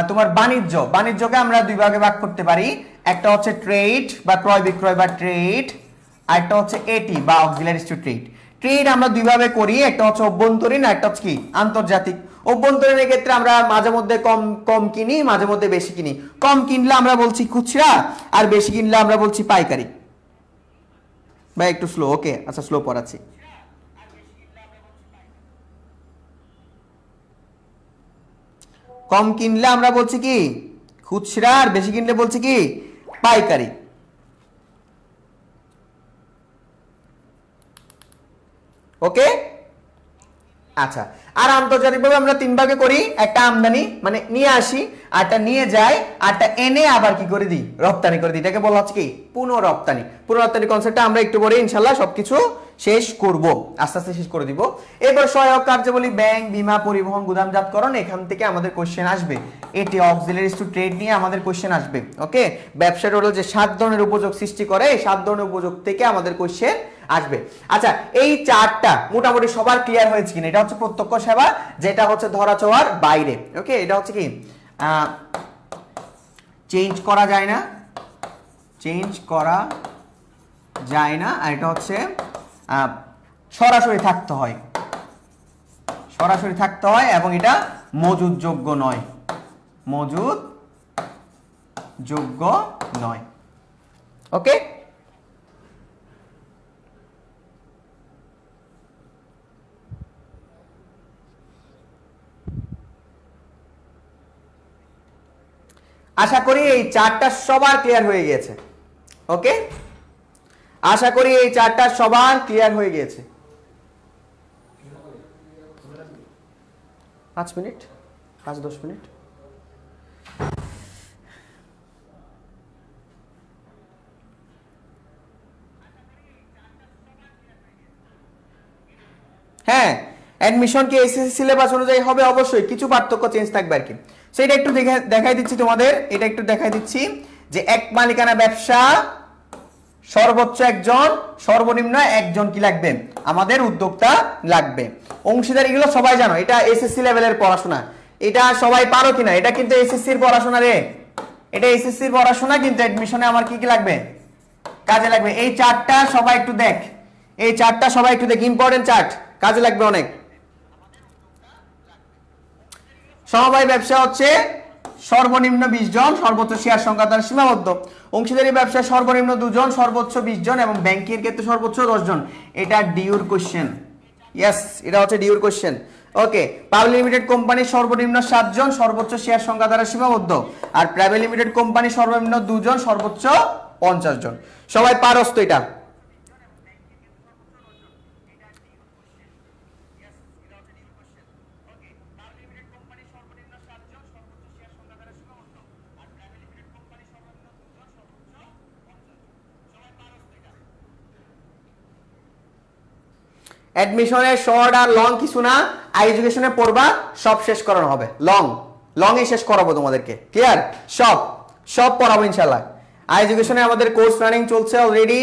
তোমার বাণিজ্য। বাণিজ্যকে আমরা দুই ভাগে ভাগ করতে পারি, একটা হচ্ছে ট্রেড বা ক্রয় বিক্রয় বা ট্রেড, আর একটা হচ্ছে এটি বা অক্সিলারিজ টু ট্রেড। ট্রেড আমরা দুই ভাবে করি, একটা হচ্ছে অভ্যন্তরীণ আর একটা হচ্ছে কি আন্তর্জাতিক। অভ্যন্তরীণের ক্ষেত্রে আমরা মাঝে মধ্যে কম কিনি, মাঝে মধ্যে বেশি কিনি। কম কিনলে আমরা বলছি খুচরা, আর বেশি কিনলে আমরা বলছি পাইকারি। ভাই একটু স্লো, ওকে আচ্ছা স্লো পড়াচ্ছি। কম কিনলে আমরা বলছি কি খুচরা, আর বেশি কিনলে বলছি কি পাইকারি। ওকে আচ্ছা, আর আন্তর্জাতিকভাবে আমরা 3 ভাগে করি, একটা আমদানি মানে নিয়ে আসি, আরটা নিয়ে যায়, আরটা এনে আবার কি করে দিই রপ্তানি করে দিই। এটাকে বলা হচ্ছে কি পুনঃরপ্তানি। পুনঃরপ্তানি কনসেপ্টটা আমরা একটু পরে ইনশাআল্লাহ সবকিছু শেষ করব, আস্তে আস্তে শেষ করে দিব। এবার সহায়ক কার্যাবলী ব্যাংক, বীমা, পরিবহন, গুদামজাতকরণ, এখান থেকে আমাদের কোশ্চেন আসবে। এটি অক্সিলারিজ টু ট্রেড নিয়ে আমাদের কোশ্চেন আসবে। ওকে, ব্যবসার হলো যে 7 ধরনের উপযোগ সৃষ্টি করে, এই 7 ধরনের উপযোগ থেকে আমাদের কোশ্চেন আসবে। আচ্ছা, এই চারটা মোটামুটি সবার ক্লিয়ার হয়েছে কিনা? এটা হচ্ছে প্রত্যক্ষ সেবা, যেটা হচ্ছে ধরাছোঁয়ার বাইরে। ওকে, এটা হচ্ছে কি চেঞ্জ করা যায় না, চেঞ্জ করা যায় না। আর এটা হচ্ছে সরাসরি থাকতে হয়, সরাসরি থাকতে হয়, এবং এটা মজুদ যোগ্য নয়, মজুদ যোগ্য নয়। ওকে, আশা করি এই চারটা সবার ক্লিয়ার হয়ে গিয়েছে। ওকে, আশা করি এই চারটা সবার ক্লিয়ার হয়ে গিয়েছে। 5 মিনিট, 5-10 মিনিট। হ্যাঁ, অ্যাডমিশন কি এসএসসি সিলেবাস অনুযায়ী হবে? অবশ্যই কিছু পার্থক্য চেঞ্জ থাকবে আর কি। সেটা একটু দেখাই দিচ্ছি তোমাদের, এটা একটু দেখাই দিচ্ছি যে এক মালিকানা ব্যবসা সর্বোচ্চ একজন, সর্বনিম্ন একজন কি লাগবে? আমাদের উদ্যোক্তা লাগবে। অংশীদার, এগুলো সবাই জানো, এটা এসএসসি লেভেলের পড়াশোনা। এটা সবাই পারো কিনা? এটা কিন্তু এসএসসির পড়াশোনা রে, এটা এসএসসির পড়াশোনা, কিন্তু অ্যাডমিশনে আমার কি কি লাগবে? কাজে লাগবে। এই চারটা সবাই একটু দেখ, এই চারটা সবাই একটু দেখ, ইম্পর্টেন্ট চার্ট, কাজে লাগবে অনেক। সমবায় ব্যবসা হচ্ছে সর্বনিম্ন 20 জন, সর্বোচ্চ শেয়ার সংখ্যা দ্বারা সীমাবদ্ধ। অংশীদারি ব্যবসা সর্বনিম্ন 2 জন, সর্বোচ্চ 20 জন, এবং ব্যাংকের ক্ষেত্রে সর্বোচ্চ 10 জন। এটা ডিউর কোশ্চেন, ইয়েস এটা হচ্ছে ডিউর কোশ্চেন। ওকে, পাবলিক লিমিটেড কোম্পানি সর্বনিম্ন 7 জন, সর্বোচ্চ শেয়ার সংখ্যা দ্বারা সীমাবদ্ধ। আর প্রাইভেট লিমিটেড কোম্পানি সর্বনিম্ন 2 জন, সর্বোচ্চ 50 জন। সবাই পারস তো এটা? অ্যাডমিশনের শর্ট আর লং কিছু না, আই এডুকেশনে পড়বা, সব শেষ করানো হবে। লং এ শেষ করাবো তোমাদেরকে, ক্লিয়ার? সব পড়াবো ইনশাআল্লাহ। আই এডুকেশনে আমাদের কোর্স রানিং চলছে already,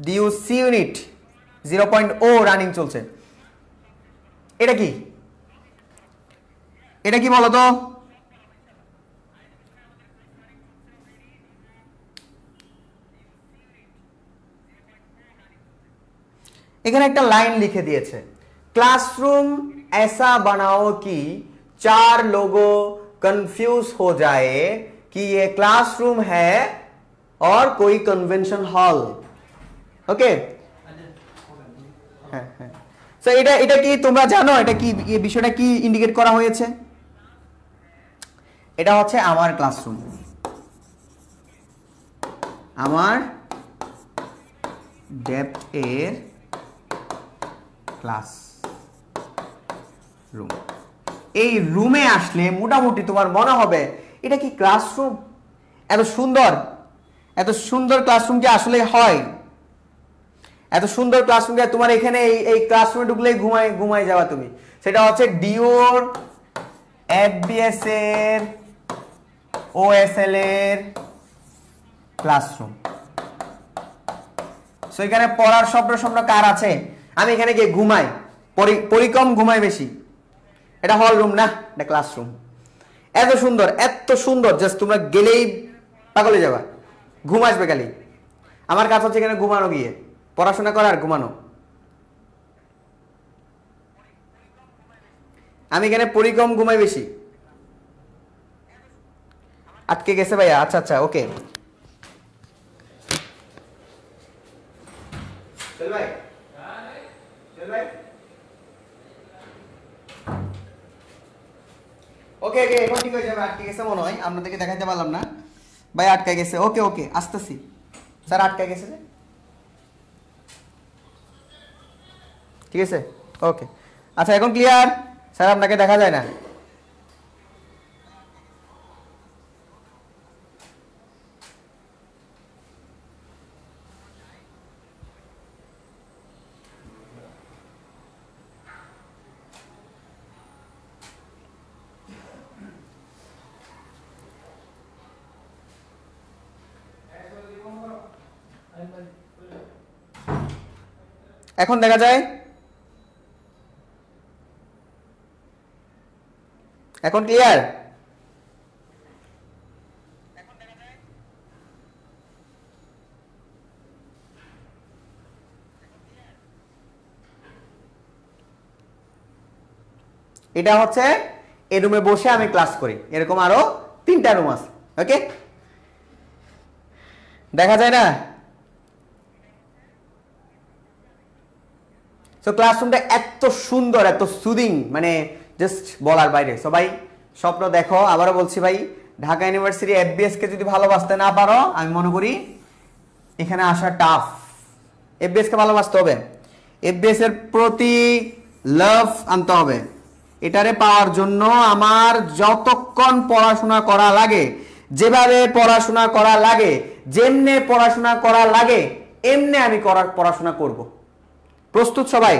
DU C unit 0.0 running চলছে। এটা কি, এটা কি বলো তো? এখানে একটা লাইন লিখে দিয়েছে, क्लासरूम ऐसा बनाओ कि 4 लोगों कंफ्यूज हो जाए कि ये क्लासरूम है और कोई कन्वेंशन हॉल। ओके, হ্যাঁ হ্যাঁ, সো এটা কি তোমরা জানো? এটা কি, এই বিষয়টা কি ইন্ডিকেট করা হয়েছে? এটা হচ্ছে আমার ক্লাসরুম, আমার ডেপথ এর ক্লাস রুম। এই রুমে আসলে মোটামুটি তোমার মনে হবে এটা কি ক্লাসরুম, এত সুন্দর, এত সুন্দর ক্লাসরুম কি আসলে হয়? এত সুন্দর ক্লাসরুম তোমার এখানে এই ক্লাসরুমে ঢুকলেই ঘুমাই যাওয়া তুমি। সেটা হচ্ছে ডিওর এফবিএস এর ওএসএল এর ক্লাসরুম। সো এখানে পড়ার স্বপ্ন কার আছে? আমি এখানে গিয়ে ঘুমাই, পরিকম ঘুমাই বেশি। এটা হল রুম না, এটা ক্লাসরুম। এত সুন্দর, এত সুন্দর, জাস্ট তোমরা গেলেই পাগলে যাবা, ঘুম আসবে খালি। আমার কাজ হচ্ছে এখানে ঘুমানো, গিয়ে পড়াশোনা করা আর ঘুমানো। আমি এখানে পরিকম ঘুমাই বেশি। আটকে গেছে ভাইয়া? আচ্ছা আচ্ছা, ওকে। ওকে ওকে, এখন ঠিক হয়ে যাবে। আটকে গেছে মনে হয়, আপনাদেরকে দেখাইতে পারলাম না ভাই, আটকে গেছে। ওকে ওকে, আসতেছি স্যার, আটকে গেছে যে, ঠিক আছে ওকে। আচ্ছা এখন ক্লিয়ার স্যার? আপনাকে দেখা যায় না। এখন দেখা যায়? এখন ক্লিয়ার? এটা হচ্ছে এই রুমে বসে আমি ক্লাস করি, এরকম আরো 3টা রুম আছে। ওকে, দেখা যায় না? সো ক্লাসরুমটা এত সুন্দর, এত সুদিং, মানে জাস্ট বলার বাইরে। সবাই স্বপ্ন দেখো। আবারও বলছি ভাই, ঢাকা ইউনিভার্সিটি এফবিএস কে যদি ভালোবাসতে না পারো, আমি মনে করি এখানে আসা টাফ। এফবিএস কে ভালোবাসতে হবে, এফবিএস এর প্রতি লাভ আনতে হবে। এটারে পাওয়ার জন্য আমার যতক্ষণ পড়াশোনা করা লাগে, যেভাবে পড়াশোনা করা লাগে, যেমনে পড়াশোনা করা লাগে, এমনি আমি পড়াশোনা করব। প্রস্তুত সবাই?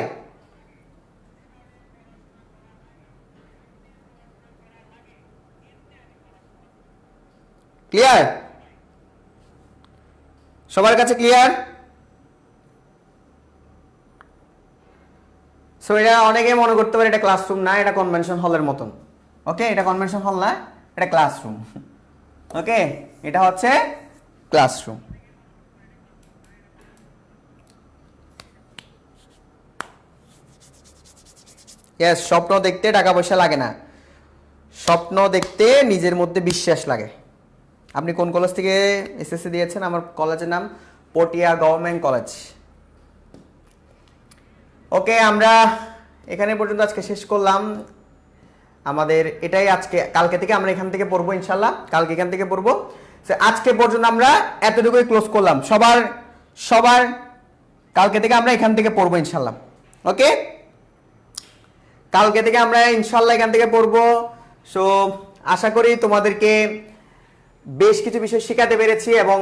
ক্লিয়ার? সবার কাছে ক্লিয়ার? সো এটা অনেকে মনে করতে পারে এটা ক্লাসরুম না, এটা কনভেনশন হলের মতন। ওকে, এটা কনভেনশন হল না, এটা ক্লাসরুম। ওকে, এটা হচ্ছে ক্লাসরুম। ইয়েস, স্বপ্ন দেখতে টাকা পয়সা লাগে না, স্বপ্ন দেখতে নিজের মধ্যে বিশ্বাস লাগে। আপনি কোন কলেজ থেকে এসএসসি দিয়েছেন? আমার কলেজের নাম পটিয়া গভর্নমেন্ট কলেজ। ওকে, আমরা এখানে পর্যন্ত আজকে শেষ করলাম। আমাদের এটাই আজকে, কালকে থেকে আমরা এখান থেকে পড়বো ইনশাল্লাহ, কালকে এখান থেকে পড়বো। আজকে পর্যন্ত আমরা এতটুকুই ক্লোজ করলাম। সবার কালকে থেকে আমরা এখান থেকে পড়বো ইনশাল্লাহ। ওকে, কালকে থেকে আমরা ইনশাল্লাহ এখান থেকে পড়বো। সো আশা করি তোমাদেরকে বেশ কিছু বিষয় শেখাতে পেরেছি এবং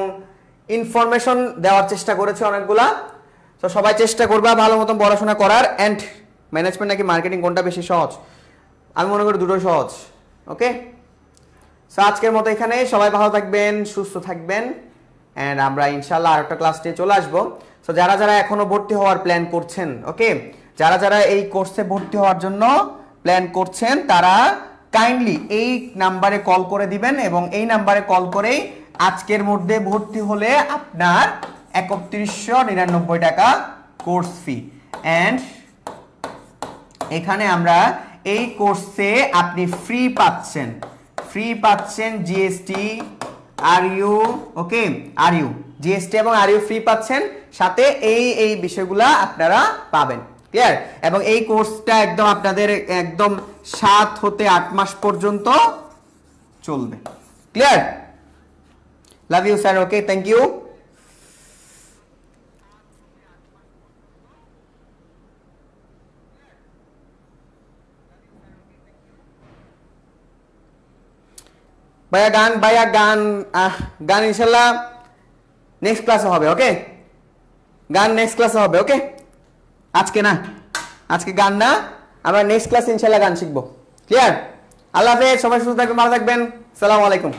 ইনফরমেশন দেওয়ার চেষ্টা করেছি অনেকগুলা। তো সবাই চেষ্টা করবা ভালো মতন পড়াশোনা করার। অ্যান্ড ম্যানেজমেন্ট নাকি মার্কেটিং, কোনটা বেশি সহজ? আমি মনে করি দুটোই সহজ। ওকে, সো আজকের মতো এখানে। সবাই ভালো থাকবেন, সুস্থ থাকবেন, অ্যান্ড আমরা ইনশাল্লাহ আরেকটা ক্লাস নিয়ে চলে আসবো। সো যারা যারা এখনো ভর্তি হওয়ার প্ল্যান করছেন, ওকে, যারা যারা এই কোর্সে ভর্তি হওয়ার জন্য প্ল্যান করছেন, তারা কাইন্ডলি এই নাম্বারে কল করে দিবেন এবং এই নাম্বারে কল করেই আজকের মধ্যে ভর্তি হলে আপনার ৩১৯৯ টাকা কোর্স ফি। অ্যান্ড এখানে আমরা এই কোর্সে আপনি ফ্রি পাচ্ছেন জিএসটি, আরইউ, ওকে, আরইউ, জিএসটি এবং আরইউ ফ্রি পাচ্ছেন, সাথে এই বিষয়গুলা আপনারা পাবেন। ক্লিয়ার? এবং এই কোর্সটা একদম আপনাদের একদম 7 হতে 8 মাস পর্যন্ত চলবে। Clear? Love you sir. Okay, thank you. ভাইয়া গান গান ইনশাল্লাহ নেক্সট ক্লাসে হবে, ওকে? গান নেক্সট ক্লাসে হবে, ওকে? আজকে না, আজকে গান না, আমরা নেক্সট ক্লাসে ইনশাল্লাহ গান শিখবো। ক্লিয়ার? আল্লাহ হাফেজ, সবাই সুস্থ থাকবেন, ভালো থাকবেন, সালাম আলাইকুম।